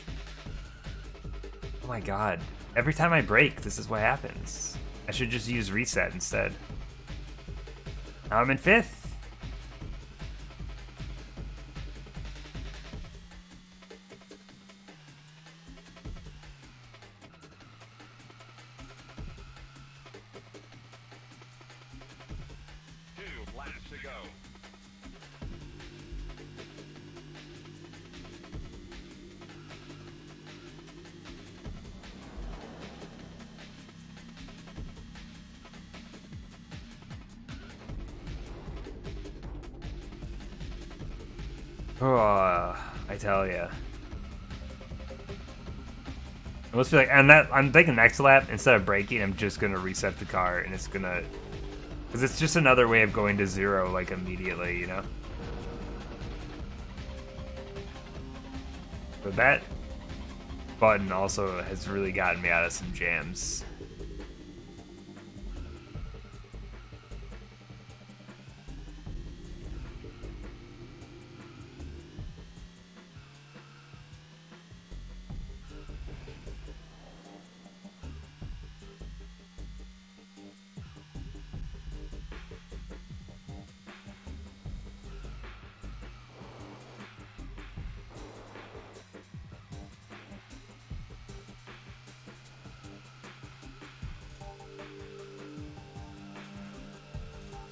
Oh my god. Every time I break, this is what happens. I should just use reset instead. Now I'm in 5th. To go. Oh, I tell ya. It must be like, and that I'm thinking next lap, instead of braking, I'm just gonna reset the car, and it's gonna, because it's just another way of going to 0 like immediately, you know. But that button also has really gotten me out of some jams.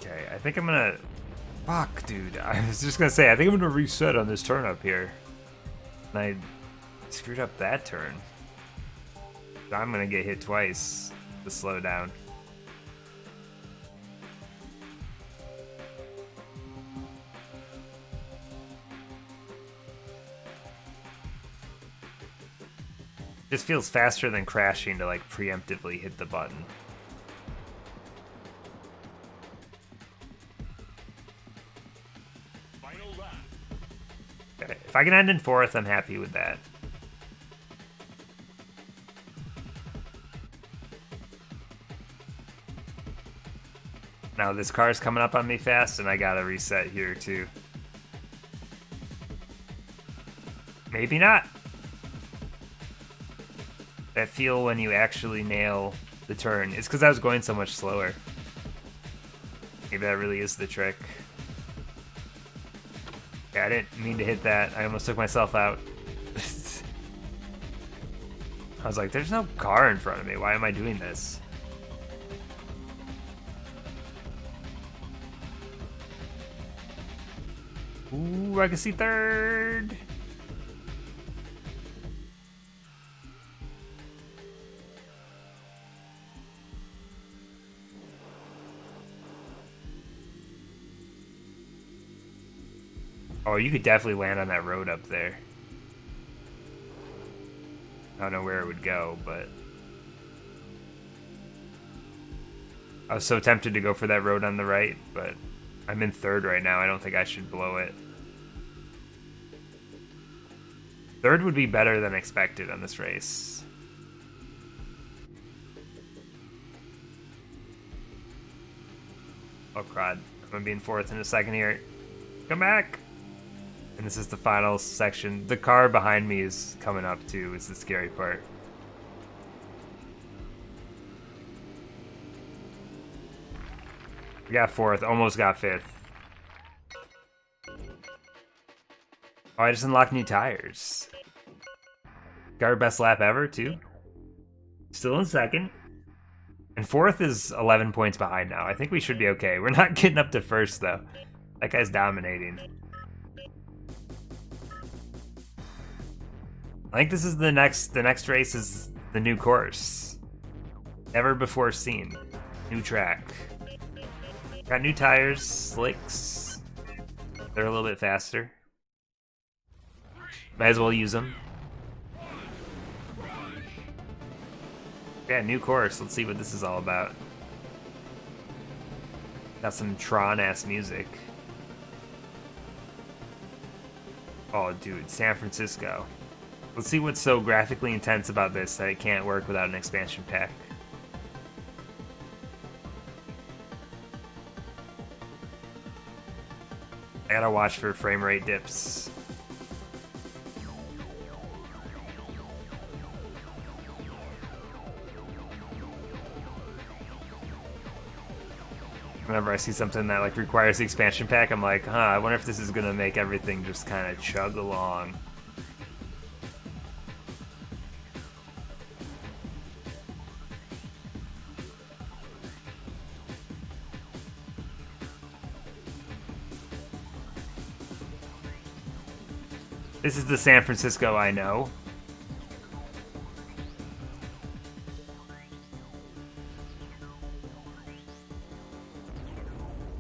Okay, I think I'm gonna... Fuck, dude. I was just gonna say, I think I'm gonna reset on this turn up here. And I screwed up that turn. I'm gonna get hit twice to slow down. Just feels faster than crashing to like preemptively hit the button. Okay, if I can end in 4th, I'm happy with that. Now this car's coming up on me fast, and I gotta reset here too. Maybe not. That feel when you actually nail the turn. It's because I was going so much slower. Maybe that really is the trick. Yeah, I didn't mean to hit that. I almost took myself out. I was like, there's no car in front of me. Why am I doing this? Ooh, I can see 3rd. Oh, you could definitely land on that road up there. I don't know where it would go, but... I was so tempted to go for that road on the right, but I'm in 3rd right now. I don't think I should blow it. Third would be better than expected on this race. Oh crud. I'm gonna be in fourth in a second here. Come back! And this is the final section. The car behind me is coming up too, is the scary part. We got fourth, almost got fifth. Oh, I just unlocked new tires. Got our best lap ever, too. Still in second. And fourth is 11 points behind now. I think we should be okay. We're not getting up to first, though. That guy's dominating. I think this is the next race is the new course. Never before seen. New track. Got new tires, slicks. They're a little bit faster. Might as well use them. Yeah, new course. Let's see what this is all about. Got some Tron-ass music. Oh, dude, San Francisco. Let's see what's so graphically intense about this that it can't work without an expansion pack. I gotta watch for frame rate dips. Whenever I see something that like requires the expansion pack, I'm like, I wonder if this is gonna make everything just kind of chug along. This is the San Francisco I know.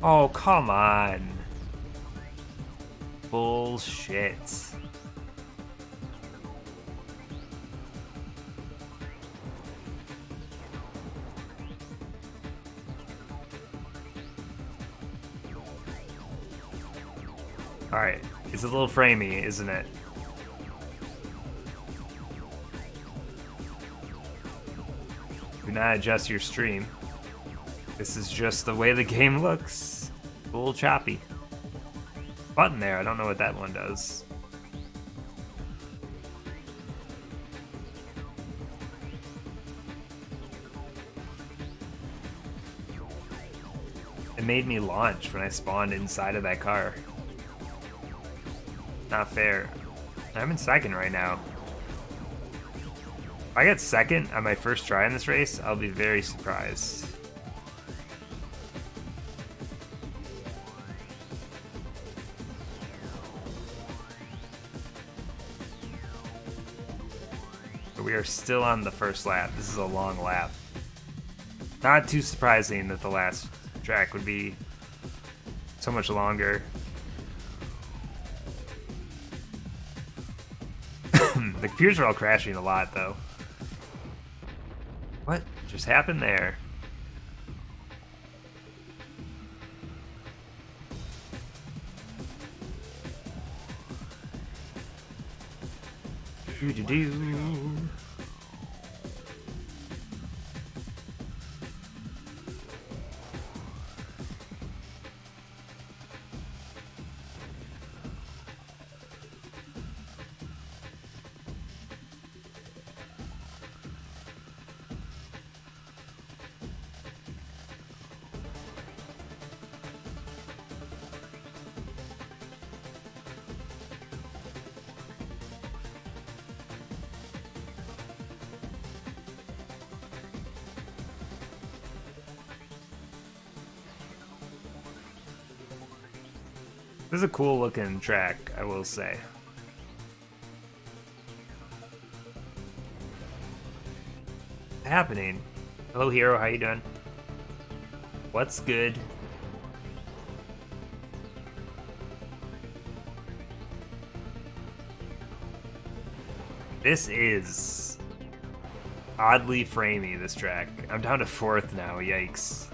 Oh, come on. Bullshit. Alright, it's a little framey, isn't it? Do not adjust your stream. This is just the way the game looks. A little choppy. Button there, I don't know what that one does. It made me launch when I spawned inside of that car. Not fair. I'm in second right now. If I get second on my first try in this race, I'll be very surprised. But we are still on the first lap. This is a long lap. Not too surprising that the last track would be so much longer. The computers are all crashing a lot, though. What just happened there? Do-do-do. This is a cool looking track, I will say. What's happening? Hello, Hero. How you doing? What's good? This is oddly framey, this track. I'm down to fourth now. Yikes.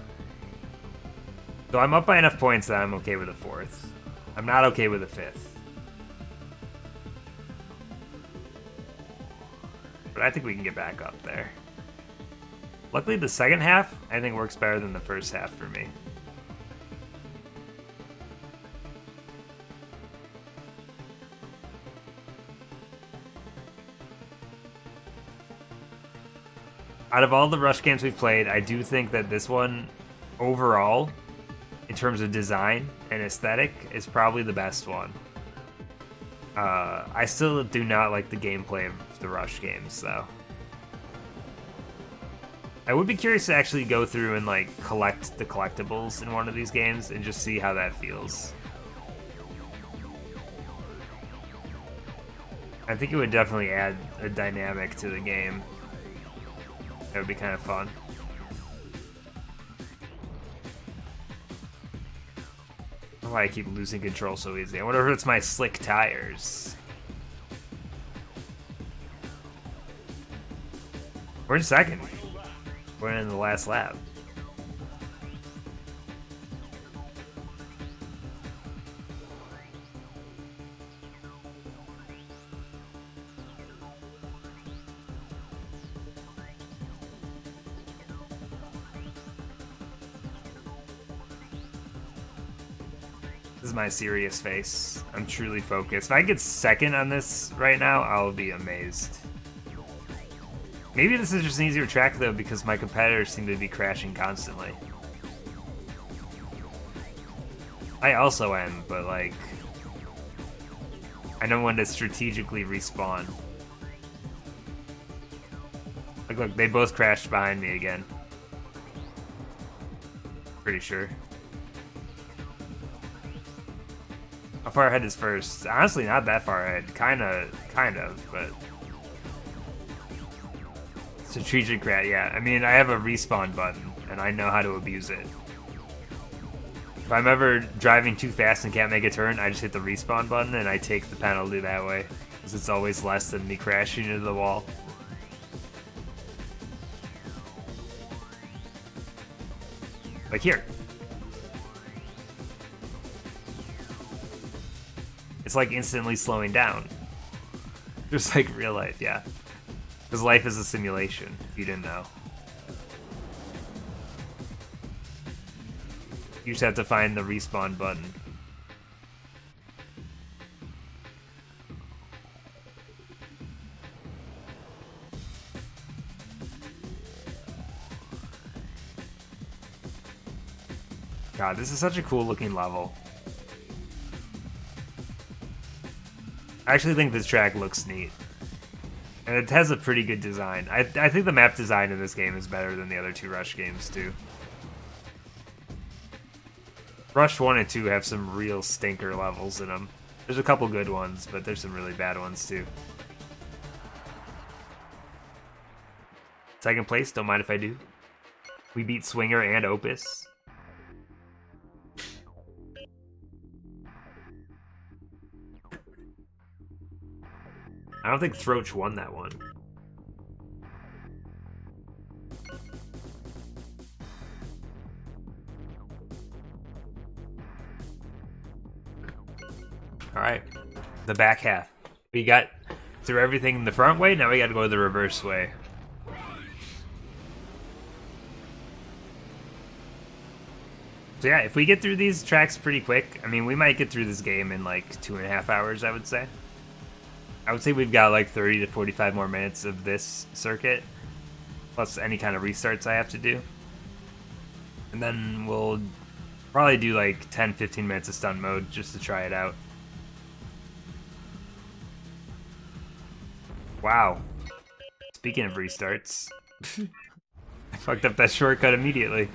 So I'm up by enough points that I'm okay with a fourth. I'm not okay with a fifth. but I think we can get back up there. Luckily, the second half, I think, works better than the first half for me. Out of all the Rush games we've played, I do think that this one, overall, in terms of design and aesthetic, is probably the best one. I still do not like the gameplay of the Rush games, though. I would be curious to actually go through and like collect the collectibles in one of these games and just see how that feels. I think it would definitely add a dynamic to the game. That would be kind of fun. I don't know why I keep losing control so easy. I wonder if it's my slick tires. We're in second. We're in the last lap. This is my serious face. I'm truly focused. If I get second on this right now, I'll be amazed. Maybe this is just an easier track, though, because my competitors seem to be crashing constantly. I also am, but, like, I know when to strategically respawn. Like, look, they both crashed behind me again. Pretty sure. How far ahead is first? Honestly, not that far ahead. Kind of, but... Strategic rat, yeah. I mean, I have a respawn button, and I know how to abuse it. If I'm ever driving too fast and can't make a turn, I just hit the respawn button, and I take the penalty that way. Because it's always less than me crashing into the wall. Like here. It's like instantly slowing down. Just like real life, yeah. Because life is a simulation, if you didn't know. You just have to find the respawn button. God, this is such a cool looking level. I actually think this track looks neat. And it has a pretty good design. I think the map design in this game is better than the other two Rush games, too. Rush 1 and 2 have some real stinker levels in them. There's a couple good ones, but there's some really bad ones, too. Second place, don't mind if I do. We beat Swinger and Opus. I don't think Throach won that one. Alright, the back half. We got through everything the front way, now we gotta go the reverse way. So yeah, if we get through these tracks pretty quick, I mean, we might get through this game in like 2.5 hours, I would say. I would say we've got like 30 to 45 more minutes of this circuit, plus any kind of restarts I have to do. And then we'll probably do like 10-15 minutes of stun mode just to try it out. Wow. Speaking of restarts, I fucked up that shortcut immediately.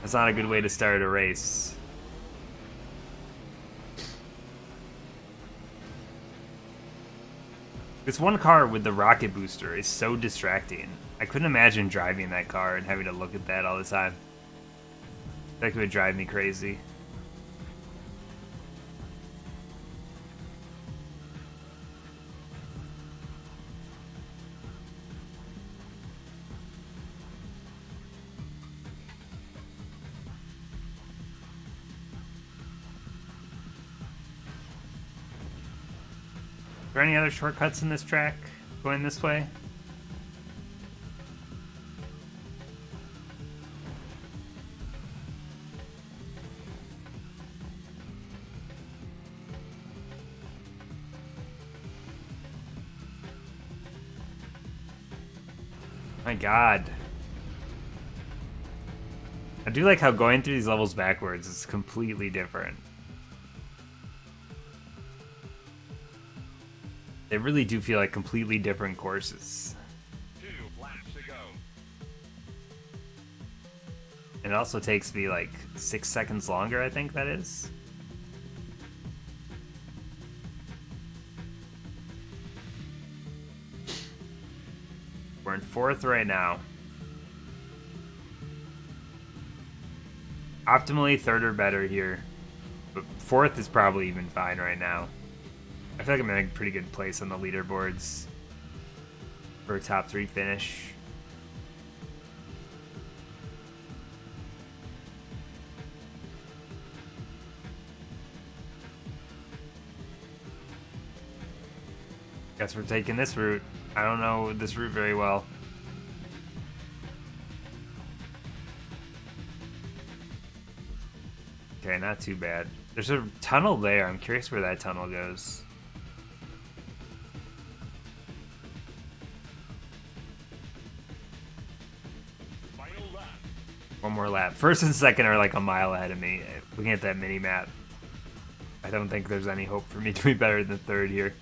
That's not a good way to start a race. This one car with the rocket booster is so distracting. I couldn't imagine driving that car and having to look at that all the time. That would drive me crazy. Are there any other shortcuts in this track? going this way. My God. I do like how going through these levels backwards is completely different. They really do feel like completely different courses. 2 laps to go. It also takes me like 6 seconds longer, I think that is. We're in 4th right now. Optimally 3rd or better here. But 4th is probably even fine right now. I feel like I'm in a pretty good place on the leaderboards for a top 3 finish. Guess we're taking this route. I don't know this route very well. Okay, not too bad. There's a tunnel there. I'm curious where that tunnel goes. Final lap. One more lap. 1st and 2nd are like a mile ahead of me. Looking at that mini map, I don't think there's any hope for me to be better than 3rd here.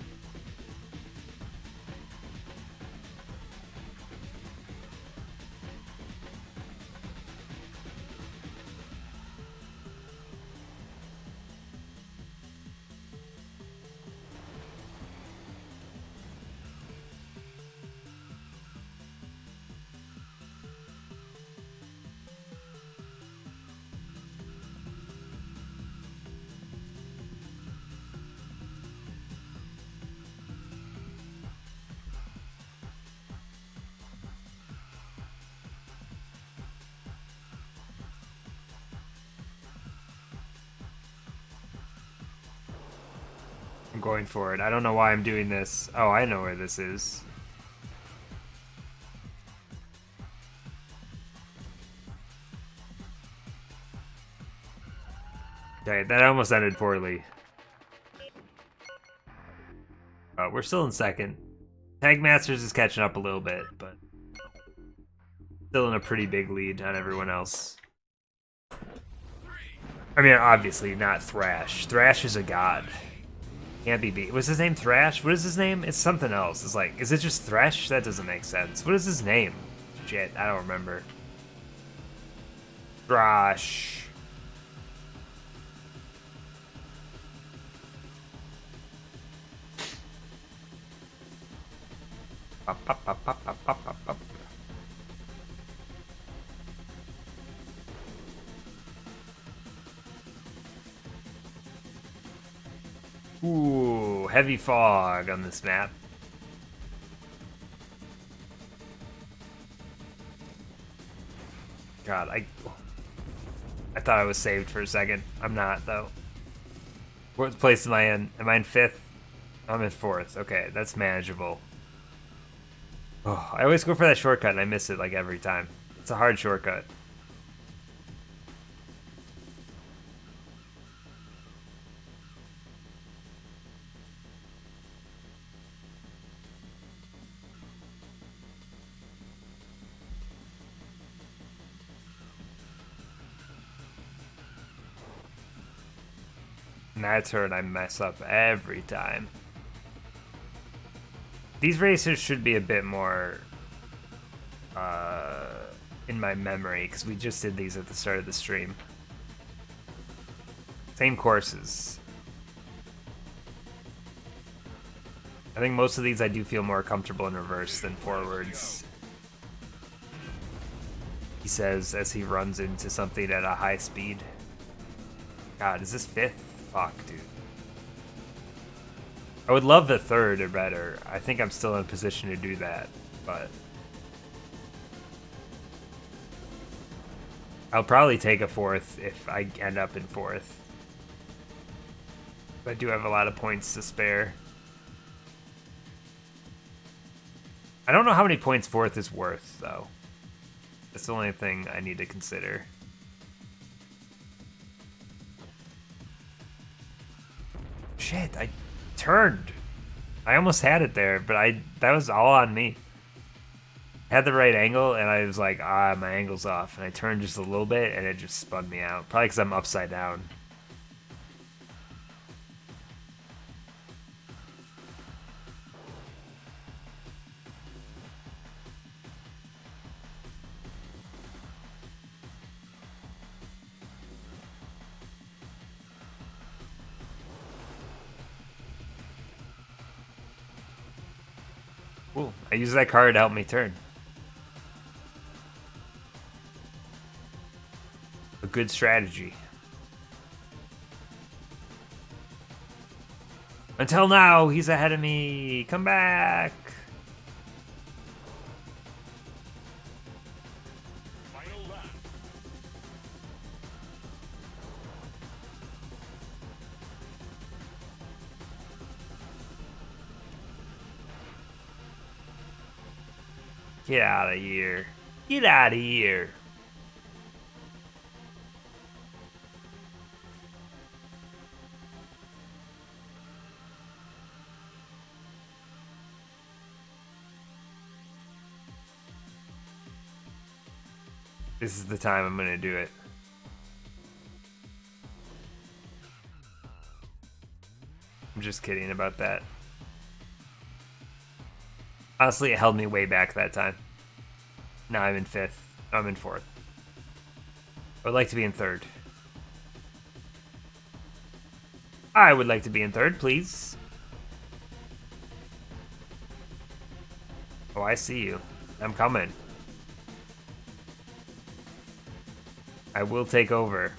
I'm going for it. I don't know why I'm doing this. Oh, I know where this is. Okay, that almost ended poorly. We're still in 2nd. Tag Masters is catching up a little bit, but still in a pretty big lead on everyone else. I mean, obviously not Thrash. Thrash is a god. Can't be beat. Was his name Thrash? What is his name? It's something else. It's like, is it just Thrash? That doesn't make sense. What is his name? Shit, I don't remember. Thrash. Pop, pop, pop, pop, pop, pop, pop, pop. Ooh, heavy fog on this map. God, I thought I was saved for a second. I'm not, though. What place am I in? Am I in 5th? I'm in 4th. Okay, that's manageable. Oh, I always go for that shortcut and I miss it like every time. It's a hard shortcut. And that turn I mess up every time. These races should be a bit more in my memory, because we just did these at the start of the stream. Same courses. I think most of these I do feel more comfortable in reverse than forwards. He says as he runs into something at a high speed. God, is this 5th? Fuck, dude. I would love the 3rd or better. I think I'm still in a position to do that, but I'll probably take a 4th if I end up in 4th. I do have a lot of points to spare. I don't know how many points fourth is worth, though. That's the only thing I need to consider. Shit, I turned. I almost had it there, but that was all on me. I had the right angle, and I was like, my angle's off. And I turned just a little bit, and it just spun me out. Probably because I'm upside down. Cool. I used that card to help me turn. A good strategy. Until now, he's ahead of me. Come back. Final lap. Get out of here. Get out of here. This is the time I'm gonna do it. I'm just kidding about that. Honestly, it held me way back that time. Now I'm in fifth. I'm in fourth. I would like to be in third. I would like to be in third, please. Oh, I see you. I'm coming. I will take over.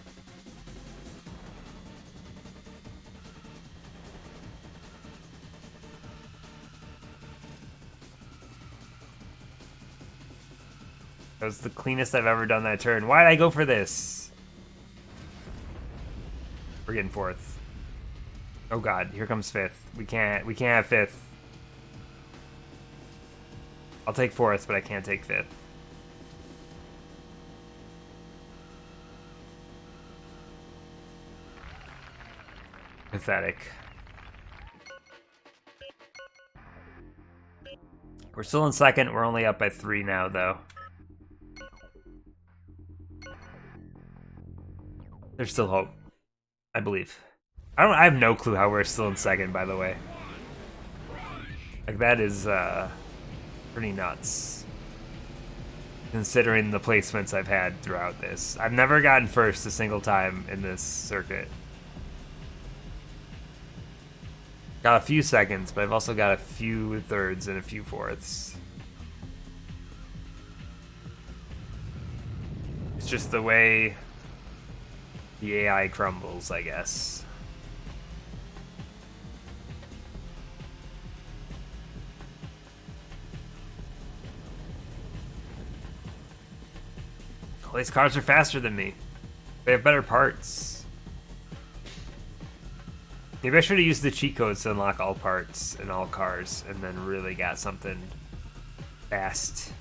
That was the cleanest I've ever done that turn. Why did I go for this? We're getting fourth. Oh god, here comes fifth. We can't have fifth. I'll take fourth, but I can't take fifth. Pathetic. We're still in second. We're only up by 3 now, though. There's still hope, I believe. I have no clue how we're still in second, by the way. Like, that is pretty nuts, considering the placements I've had throughout this. I've never gotten first a single time in this circuit. Got a few seconds, but I've also got a few thirds and a few fourths. It's just the way the AI crumbles, I guess. Well, these cars are faster than me. They have better parts. Maybe I should have used the cheat codes to unlock all parts in all cars and then really got something fast.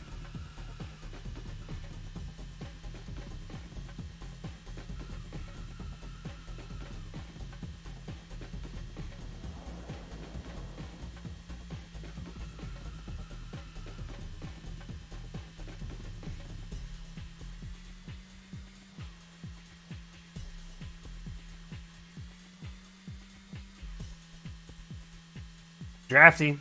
Drafty.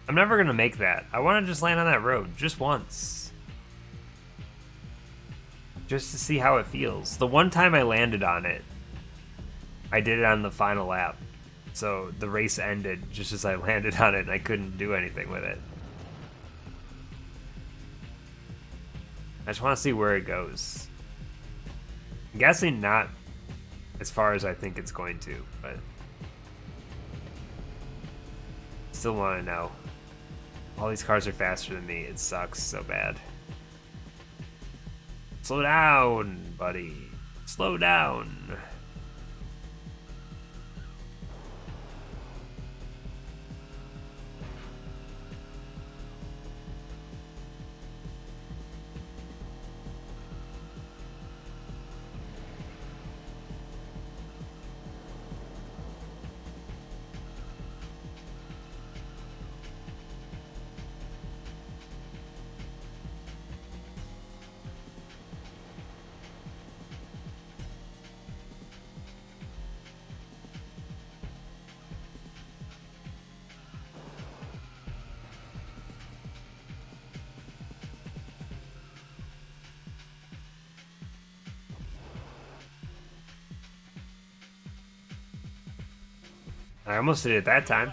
I'm never gonna make that. I want to just land on that road just once. Just to see how it feels. The one time I landed on it, I did it on the final lap. So the race ended just as I landed on it and I couldn't do anything with it. I just want to see where it goes. I'm guessing not as far as I think it's going to, but still want to know. All these cars are faster than me. It sucks so bad. Slow down, buddy. Slow down. I almost did it that time.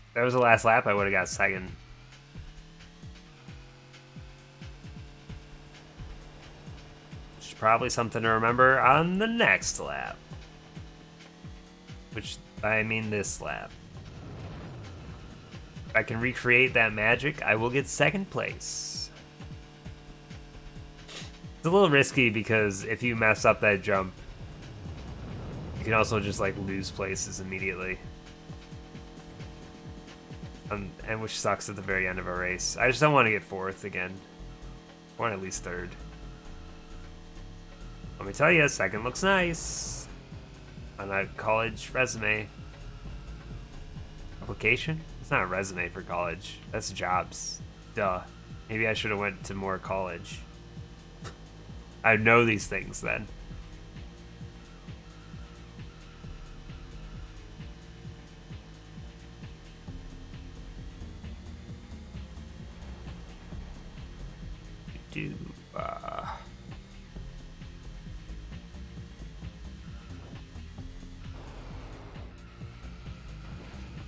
If that was the last lap, I would have got second. Which is probably something to remember on the next lap. Which, I mean this lap. If I can recreate that magic, I will get second place. It's a little risky because if you mess up that jump, you can also just like lose places immediately. And which sucks at the very end of a race. I just don't want to get fourth again. I want at least third. Let me tell you, second looks nice. On a college resume. Application? It's not a resume for college. That's jobs. Duh. Maybe I should have went to more college. I know these things then.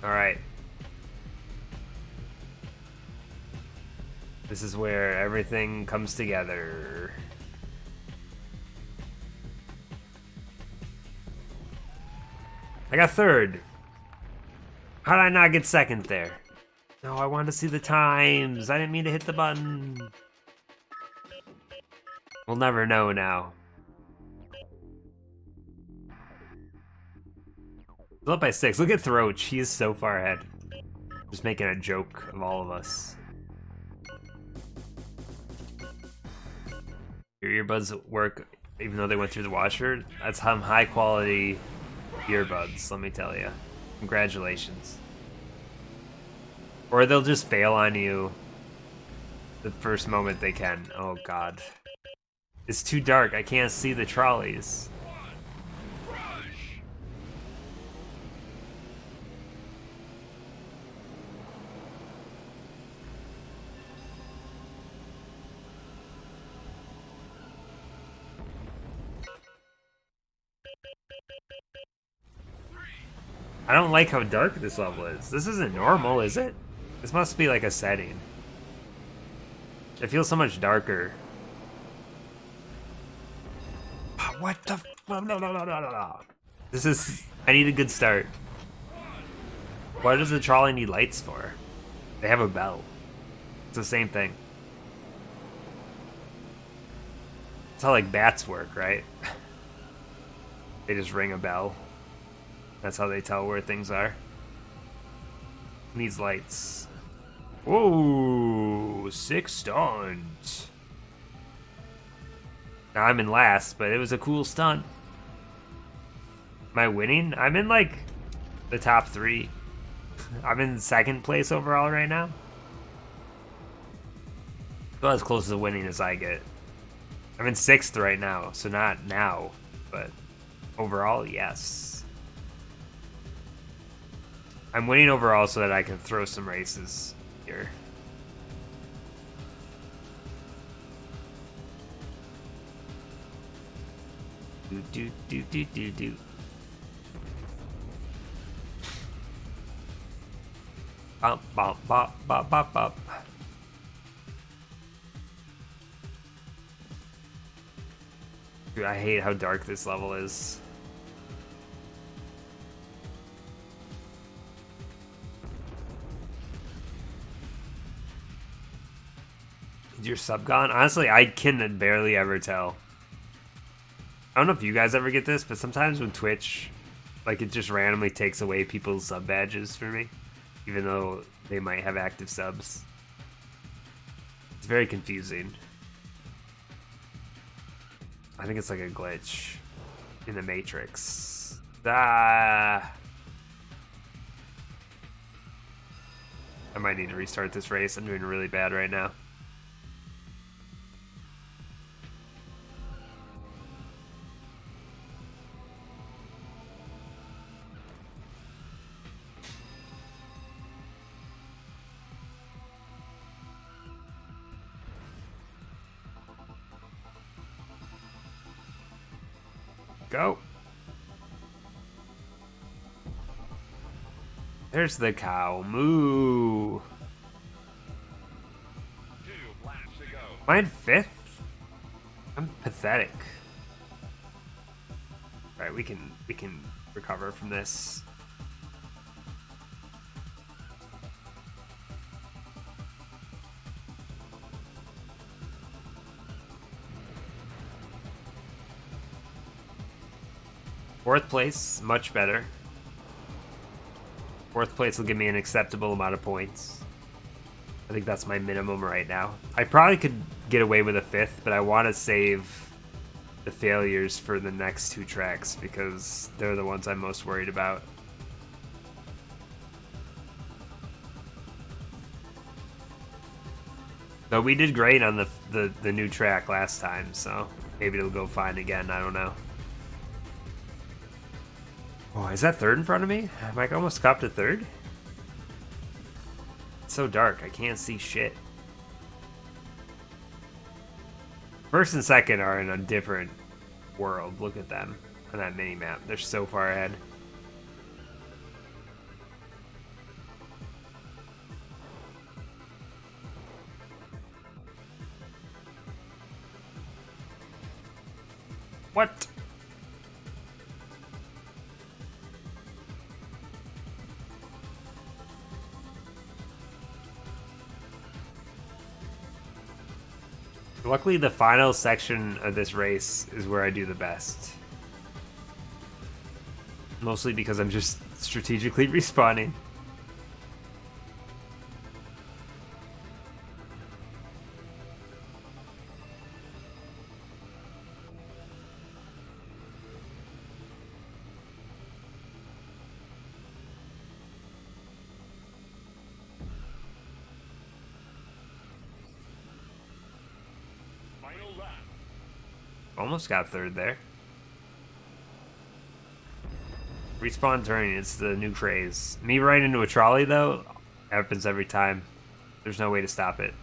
All right. This is where everything comes together. I got third. How did I not get second there? No, I wanted to see the times. I didn't mean to hit the button. We'll never know now. Still up by 6. Look at Throach. He is so far ahead. Just making a joke of all of us. Your earbuds work even though they went through the washer? That's some high quality earbuds, let me tell you. Congratulations. Or they'll just fail on you the first moment they can. Oh god. It's too dark, I can't see the trolleys. I don't like how dark this level is. This isn't normal, is it? This must be like a setting. It feels so much darker. What the? This is. I need a good start. Why does the trolley need lights for? They have a bell. It's the same thing. It's how like bats work, right? They just ring a bell. That's how they tell where things are. Needs lights. Whoa, 6 stunts. Now I'm in last, but it was a cool stunt. Am I winning? I'm in like the top 3. I'm in second place overall right now. About as close to winning as I get. I'm in 6th right now, so not now, but overall, yes. I'm winning overall so that I can throw some races here. Do. Bop, bop, bop, bop, bop, bop. Dude, I hate how dark this level is. Is your sub gone? Honestly, I can barely ever tell. I don't know if you guys ever get this, but sometimes when Twitch, like, it just randomly takes away people's sub badges for me, even though they might have active subs. It's very confusing. I think it's like a glitch in the Matrix. Ah. I might need to restart this race. I'm doing really bad right now. Go. There's the cow. Moo. 2 laps to go. Am I in 5th? I'm pathetic. Alright, we can recover from this. Fourth place, much better. Fourth place will give me an acceptable amount of points. I think that's my minimum right now. I probably could get away with a 5th, but I want to save the failures for the next 2 tracks because they're the ones I'm most worried about. Though we did great on the new track last time, so maybe it'll go fine again. I don't know. Oh, is that 3rd in front of me? Am I almost copped to 3rd? It's so dark, I can't see shit. 1st and 2nd are in a different world. Look at them on that mini map. They're so far ahead. What? Luckily, the final section of this race is where I do the best. Mostly because I'm just strategically respawning. Final lap. Almost got 3rd there. Respawn turning, it's the new craze. Me running into a trolley, though, happens every time. There's no way to stop it.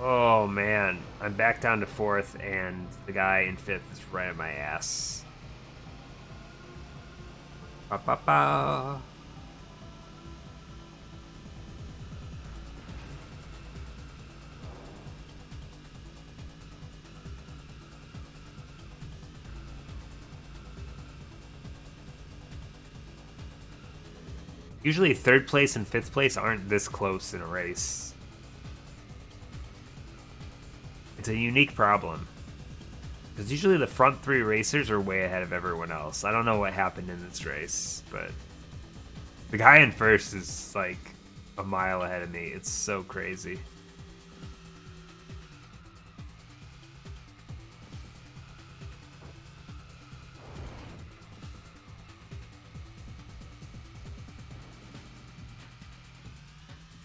Oh man, I'm back down to 4th, and the guy in 5th is right at my ass. Ba ba ba. Usually 3rd place and 5th place aren't this close in a race. It's a unique problem. Because usually the front 3 racers are way ahead of everyone else. I don't know what happened in this race, but the guy in 1st is like a mile ahead of me. It's so crazy.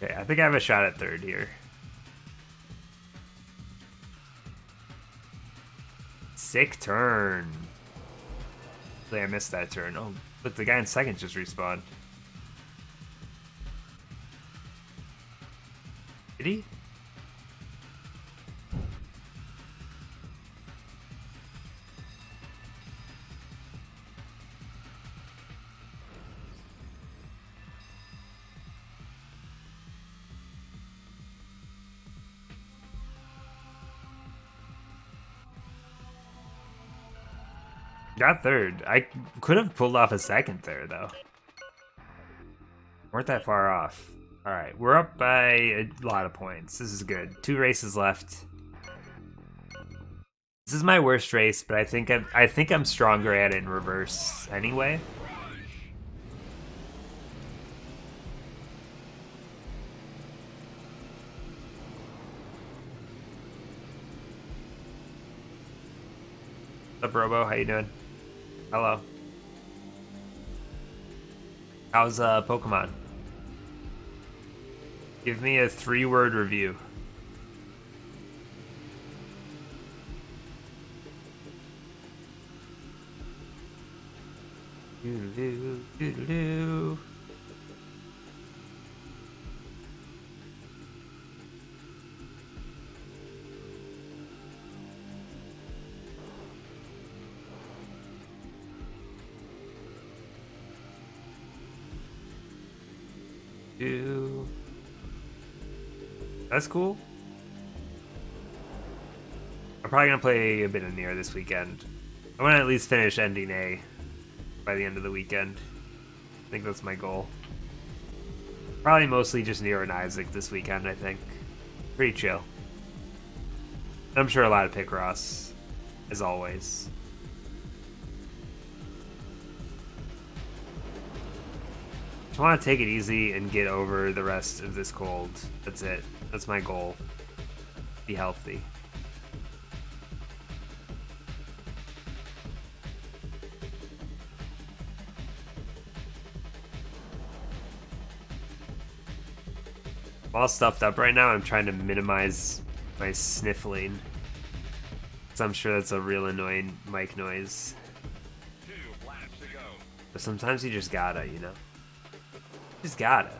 Okay, I think I have a shot at 3rd here. Sick turn. I missed that turn. Oh, look, the guy in 2nd just respawned. Did he? Got third. I could have pulled off a second there, though. Weren't that far off. All right, we're up by a lot of points. This is good. 2 races left. This is my worst race, but I think I'm stronger at it in reverse anyway. What's up, Robo? How you doing? Hello. How's Pokemon? Give me a 3-word review. Doodle-doo, doodle-doo. That's cool. I'm probably gonna play a bit of Nier this weekend. I want to at least finish Ending A by the end of the weekend. I think that's my goal. Probably mostly just Nier and Isaac this weekend, I think. Pretty chill. I'm sure a lot of Picross, as always. Just want to take it easy and get over the rest of this cold. That's it. That's my goal. Be healthy. I'm all stuffed up right now. I'm trying to minimize my sniffling. Because I'm sure that's a real annoying mic noise. 2 laps to go. But sometimes you just gotta, you know? Just gotta.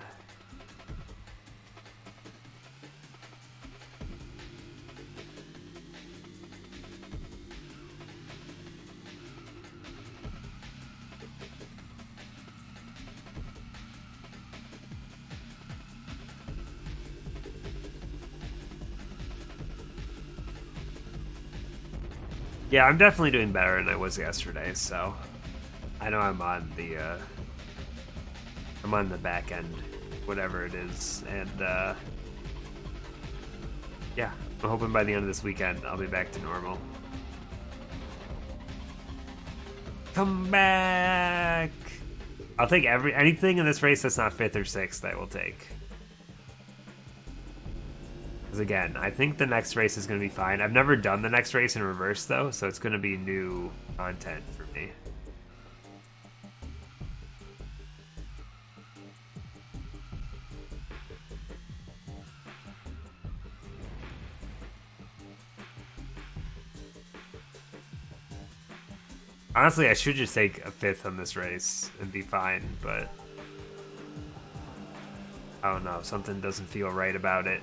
Yeah, I'm definitely doing better than I was yesterday, so I know I'm on the back end, whatever it is, and yeah, I'm hoping by the end of this weekend I'll be back to normal. Come back! I'll take anything in this race that's not 5th or 6th. I will take. Because again, I think the next race is going to be fine. I've never done the next race in reverse though, so it's going to be new content for me. Honestly, I should just take a 5th on this race and be fine, but I don't know. Something doesn't feel right about it.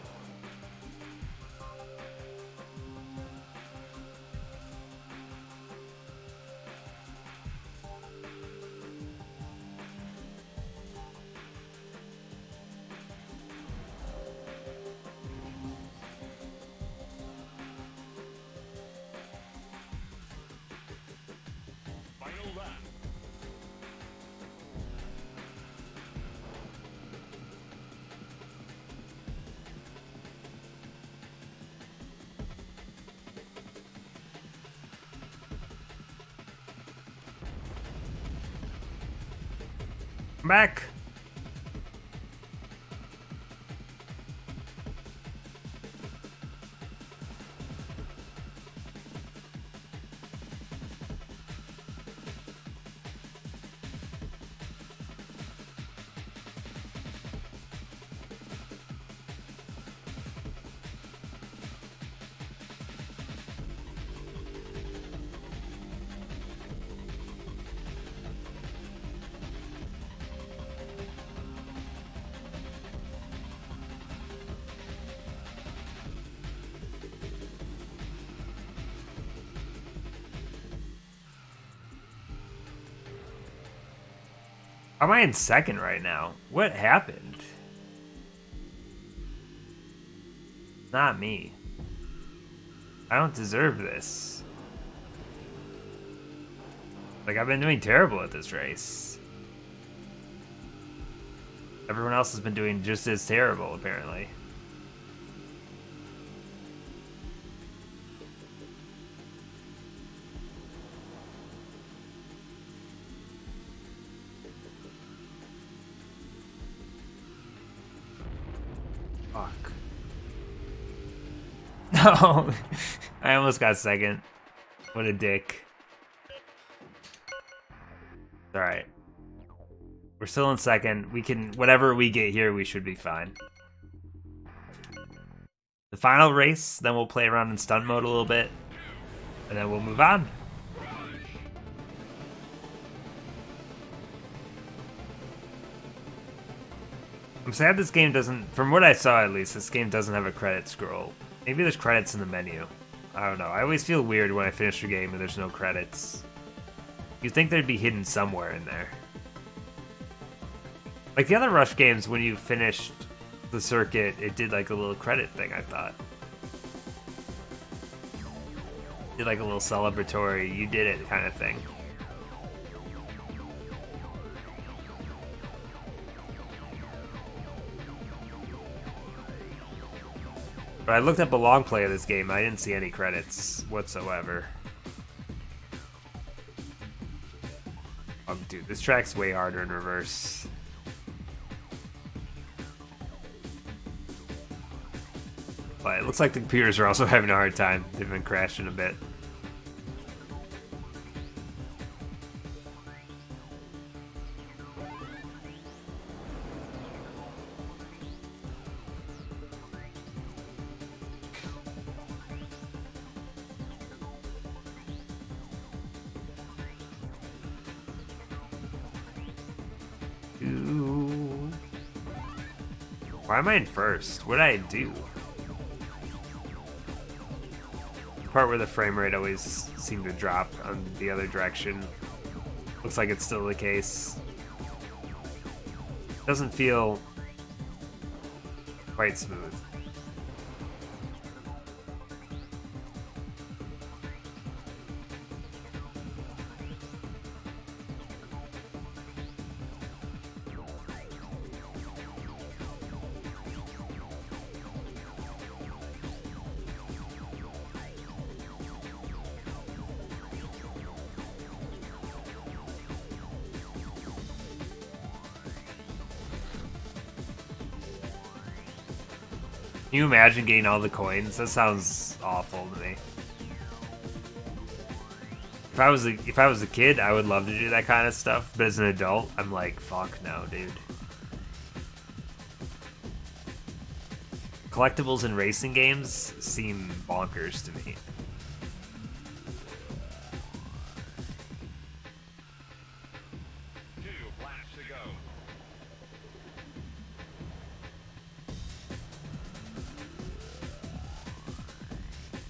Final lap. Come back! How am I in 2nd right now? What happened? Not me. I don't deserve this. Like, I've been doing terrible at this race. Everyone else has been doing just as terrible, apparently. Fuck. No! I almost got second. What a dick. Alright. We're still in second. We can, whatever we get here, we should be fine. The final race, then we'll play around in stunt mode a little bit, and then we'll move on. I'm sad this game doesn't, from what I saw at least, this game doesn't have a credit scroll. Maybe there's credits in the menu. I don't know. I always feel weird when I finish a game and there's no credits. You'd think they'd be hidden somewhere in there. Like the other Rush games, when you finished the circuit, it did like a little credit thing, I thought. Did like a little celebratory, you did it kind of thing. But I looked up a long play of this game, I didn't see any credits whatsoever. Oh, dude, this track's way harder in reverse. But it looks like the computers are also having a hard time. They've been crashing a bit. Ooh. Why am I in first? What did I do? The part where the frame rate always seemed to drop on the other direction. Looks like it's still the case. Doesn't feel quite smooth. Can you imagine getting all the coins? That sounds awful to me. If I was a kid, I would love to do that kind of stuff, but as an adult, I'm like, fuck no, dude. Collectibles in racing games seem bonkers to me.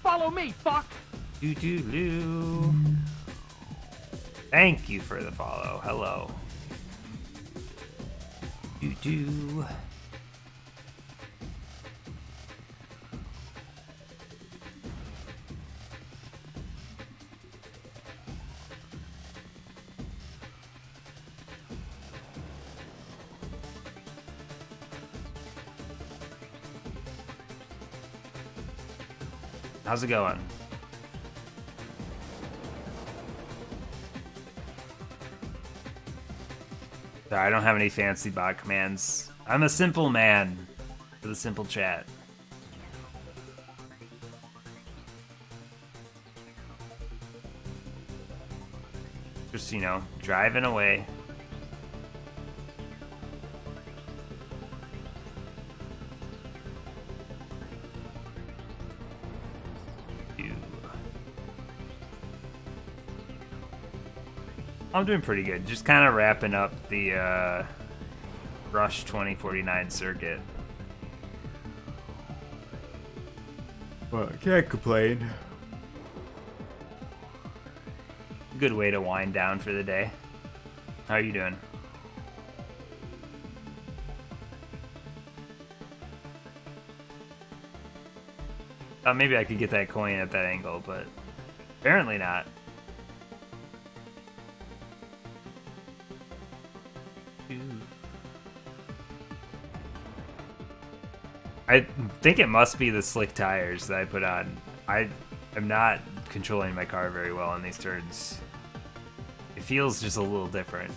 Follow me, fuck! Doo-doo-doo. Thank you for the follow. Hello. Doo-doo. How's it going? Sorry, I don't have any fancy bot commands. I'm a simple man with a simple chat. Just, you know, driving away. I'm doing pretty good. Just kind of wrapping up the Rush 2049 circuit. Well, I can't complain. Good way to wind down for the day. How are you doing? Thought maybe I could get that coin at that angle, but apparently not. I think it must be the slick tires that I put on. I am not controlling my car very well on these turns. It feels just a little different.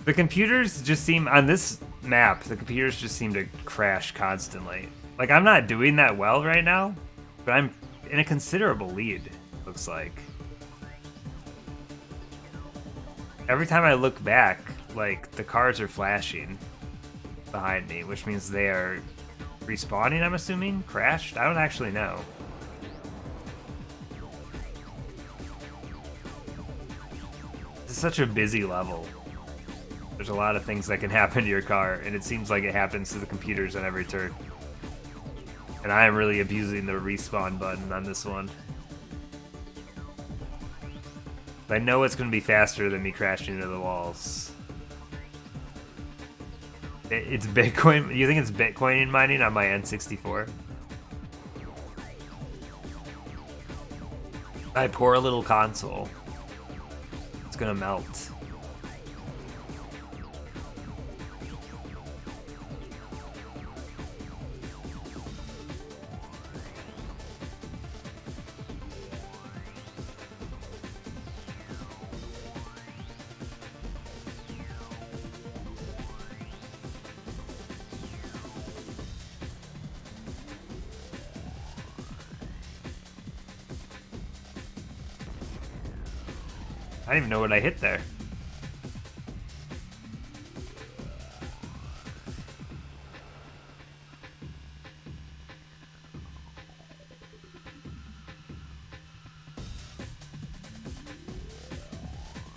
The computers just seem, on this map, the computers just seem to crash constantly. Like, I'm not doing that well right now, but I'm in a considerable lead, looks like. Every time I look back, like, the cars are flashing behind me, which means they are respawning, I'm assuming? Crashed? I don't actually know. This is such a busy level. There's a lot of things that can happen to your car, and it seems like it happens to the computers on every turn. And I am really abusing the respawn button on this one. But I know it's going to be faster than me crashing into the walls. It's Bitcoin. You think it's Bitcoin mining on my N64? I pour a little console. It's going to melt. I don't even know what I hit there.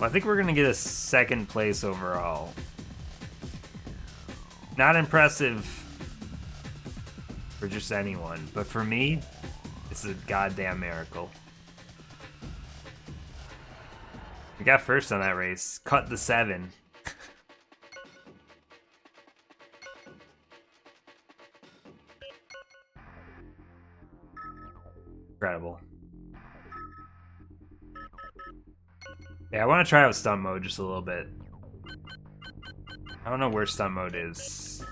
Well, I think we're gonna get a second place overall. Not impressive for just anyone, but for me, it's a goddamn miracle. We got first on that race. Cut the 7. Incredible. Yeah, I want to try out stunt mode just a little bit. I don't know where stunt mode is.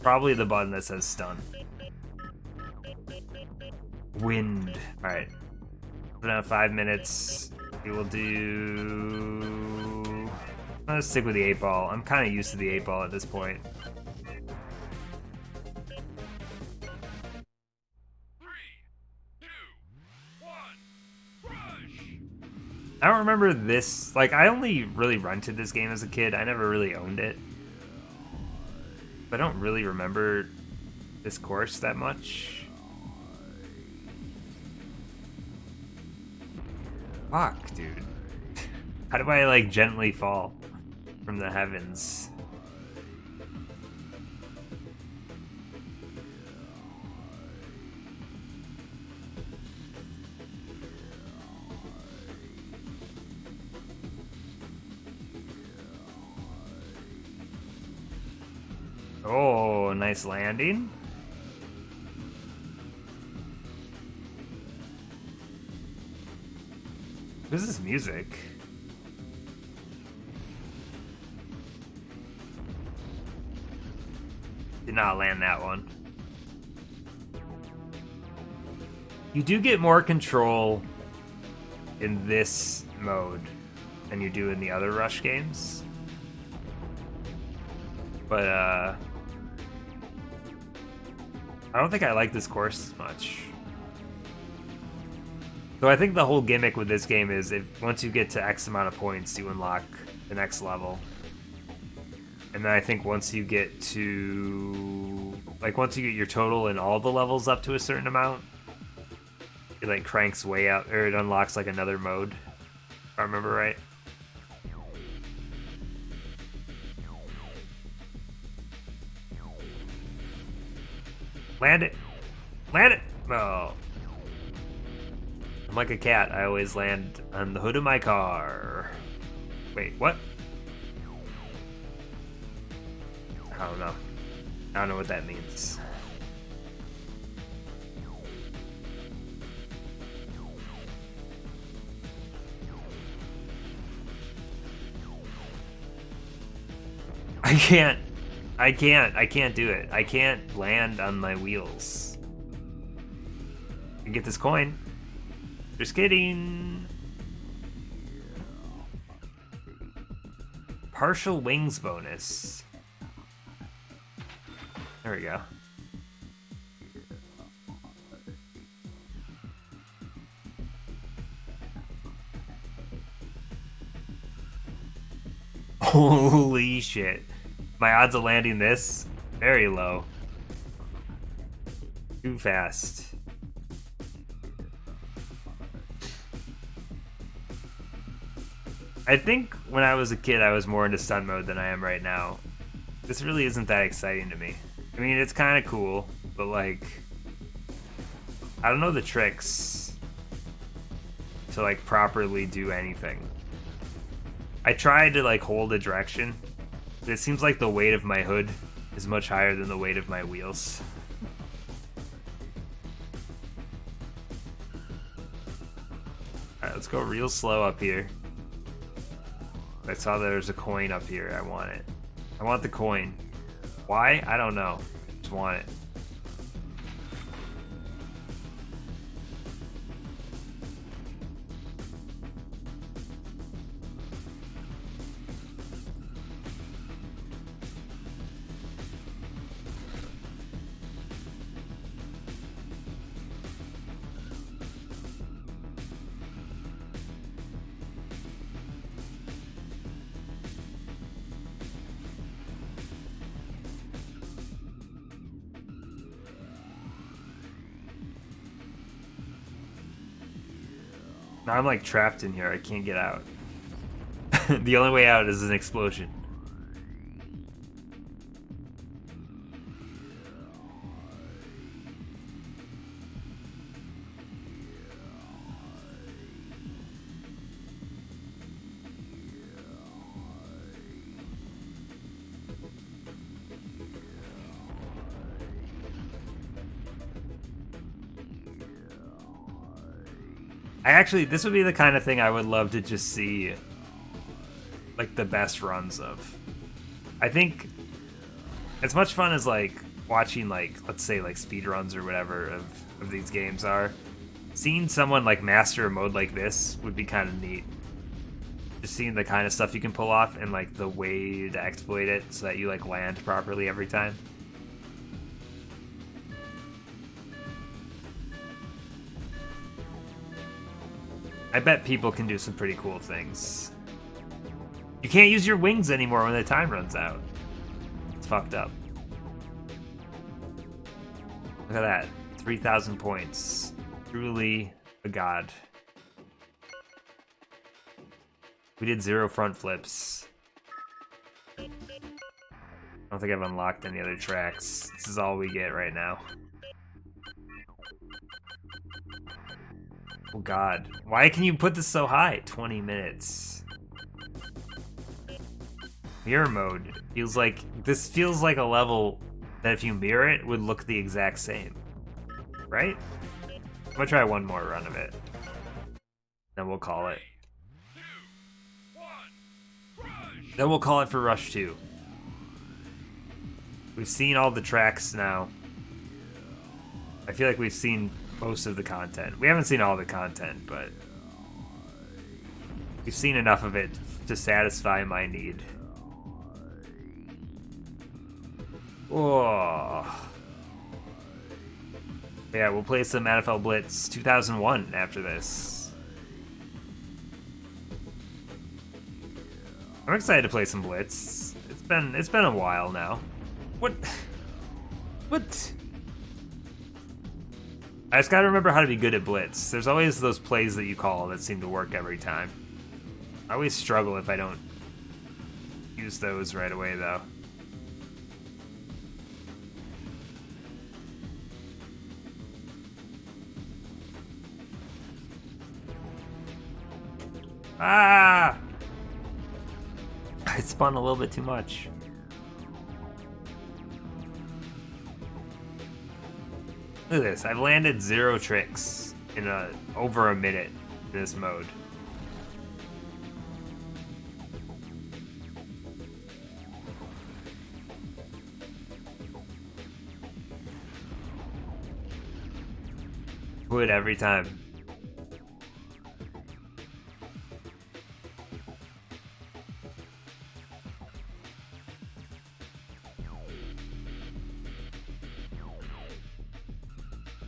Probably the button that says stunt. Wind. Alright. Put on 5 minutes. We will do... I'm gonna stick with the 8 ball. I'm kind of used to the 8 ball at this point. 3, 2, 1, rush! I don't remember this. Like, I only really rented this game as a kid. I never really owned it. But I don't really remember this course that much. Fuck, dude. How do I, like, gently fall from the heavens? Oh, nice landing. What is this music? Did not land that one. You do get more control in this mode than you do in the other Rush games. But, I don't think I like this course as much. So I think the whole gimmick with this game is if once you get to X amount of points, you unlock the next level. And then I think once you get to... like, once you get your total in all the levels up to a certain amount, it, like, cranks way up, or it unlocks, like, another mode. If I remember right. Land it! Land it! Oh. I'm like a cat. I always land on the hood of my car. Wait, what? I don't know. I don't know what that means. I can't do it. I can't land on my wheels. I can get this coin. Just kidding. Partial wings bonus. There we go. Holy shit. My odds of landing this, very low. Too fast. I think when I was a kid, I was more into stun mode than I am right now. This really isn't that exciting to me. I mean, it's kind of cool, but like, I don't know the tricks to like properly do anything. I tried to like hold a direction. It seems like the weight of my hood is much higher than the weight of my wheels. Alright, let's go real slow up here. I saw there's a coin up here. I want it. I want the coin. Why? I don't know. Just want it. Now I'm like trapped in here. I can't get out. The only way out is an explosion. This would be the kind of thing I would love to just see, like, the best runs of. I think as much fun as, like, watching, like, let's say, like, speedruns or whatever of these games are, seeing someone, like, master a mode like this would be kind of neat. Just seeing the kind of stuff you can pull off and, like, the way to exploit it so that you, like, land properly every time. I bet people can do some pretty cool things. You can't use your wings anymore when the time runs out. It's fucked up. Look at that. 3,000 points. Truly a god. We did 0 front flips. I don't think I've unlocked any other tracks. This is all we get right now. Oh god. Why can you put this so high? 20 minutes. Mirror mode feels like... This feels like a level that if you mirror it would look the exact same. Right? I'm gonna try one more run of it. Then we'll call it. Then we'll call it for Rush 2. We've seen all the tracks now. I feel like we've seen most of the content. We haven't seen all the content, but we've seen enough of it to satisfy my need. Oh. Yeah, we'll play some NFL Blitz 2001 after this. I'm excited to play some Blitz. It's been a while now. What? I just gotta remember how to be good at Blitz. There's always those plays that you call that seem to work every time. I always struggle if I don't use those right away, though. Ah! I spun a little bit too much. Look at this. I've landed 0 tricks in over a minute in this mode. Would every time.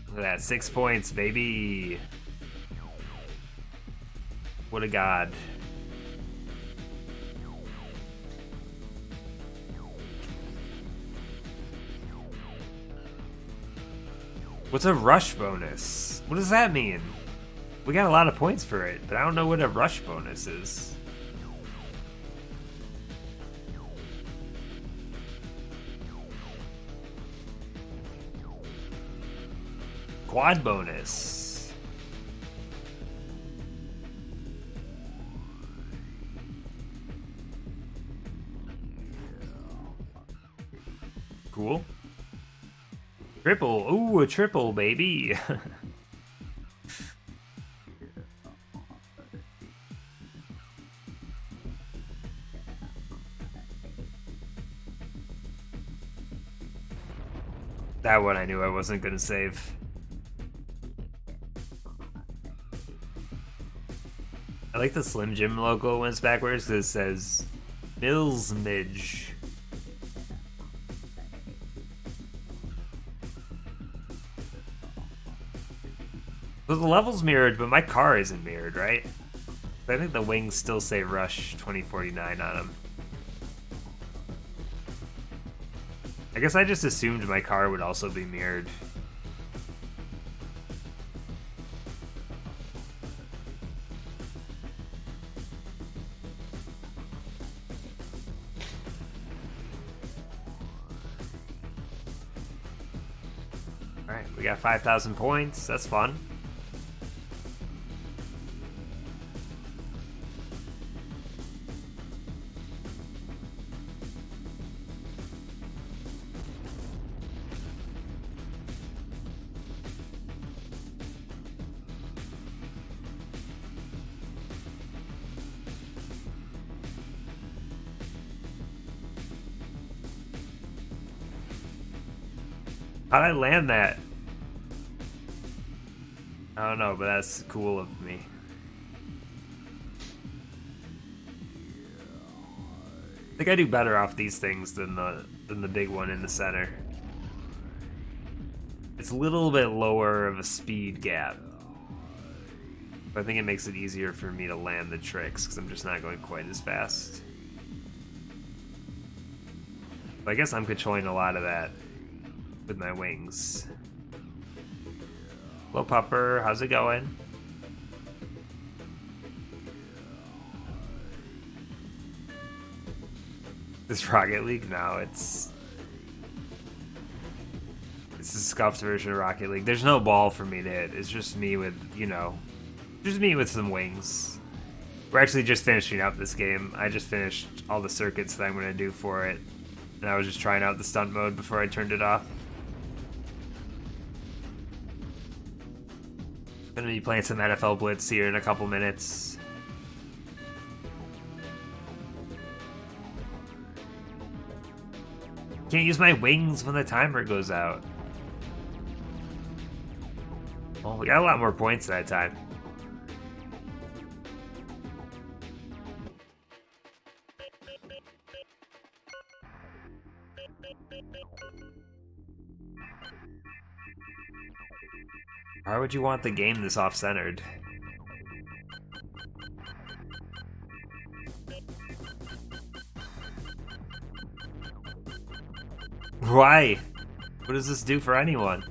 Look at that, 6 points, baby. What a god. What's a rush bonus? What does that mean? We got a lot of points for it, but I don't know what a rush bonus is. Quad bonus. Cool. Triple. Ooh, a triple, baby. That one I knew I wasn't gonna save. I like the Slim Jim logo when it's backwards because it says Mills Midge. So the level's mirrored, but my car isn't mirrored, right? I think the wings still say Rush 2049 on them. I guess I just assumed my car would also be mirrored. Alright, we got 5,000 points. That's fun. How'd I land that? I don't know, but that's cool of me. I think I do better off these things than the big one in the center. It's a little bit lower of a speed gap. But I think it makes it easier for me to land the tricks because I'm just not going quite as fast. But I guess I'm controlling a lot of that with my wings. Hello, Pupper. How's it going? This Rocket League? No, it's a scuffed version of Rocket League. There's no ball for me to hit. It's just me with, you know, just me with some wings. We're actually just finishing up this game. I just finished all the circuits that I'm going to do for it. And I was just trying out the stunt mode before I turned it off. Gonna be playing some NFL Blitz here in a couple minutes. Can't use my wings when the timer goes out. Well, we got a lot more points that time. Why would you want the game this off-centered? Why? What does this do for anyone?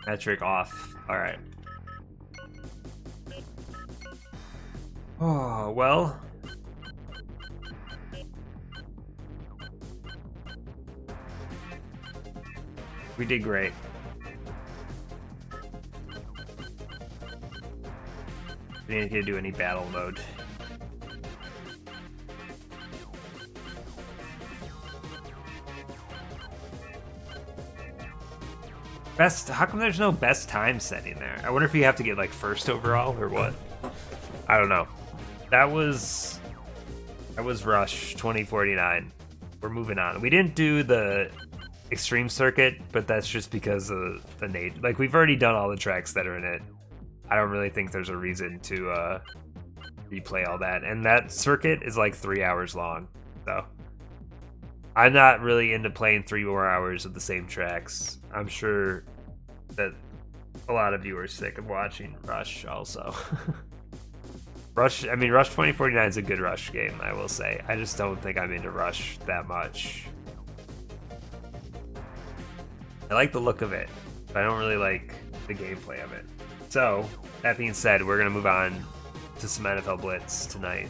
Metric off. Alright. Oh, well. We did great. We didn't get to do any battle mode. Best, how come there's no best time setting there? I wonder if you have to get like first overall or what? I don't know. That was Rush 2049. We're moving on. We didn't do the extreme circuit, but that's just because of the Nate. Like, we've already done all the tracks that are in it. I don't really think there's a reason to replay all that. And that circuit is like 3 hours long. So I'm not really into playing 3 more hours of the same tracks. I'm sure that a lot of you are sick of watching Rush also. Rush 2049 is a good Rush game, I will say. I just don't think I'm into Rush that much. I like the look of it, but I don't really like the gameplay of it. So, that being said, we're going to move on to some NFL Blitz tonight.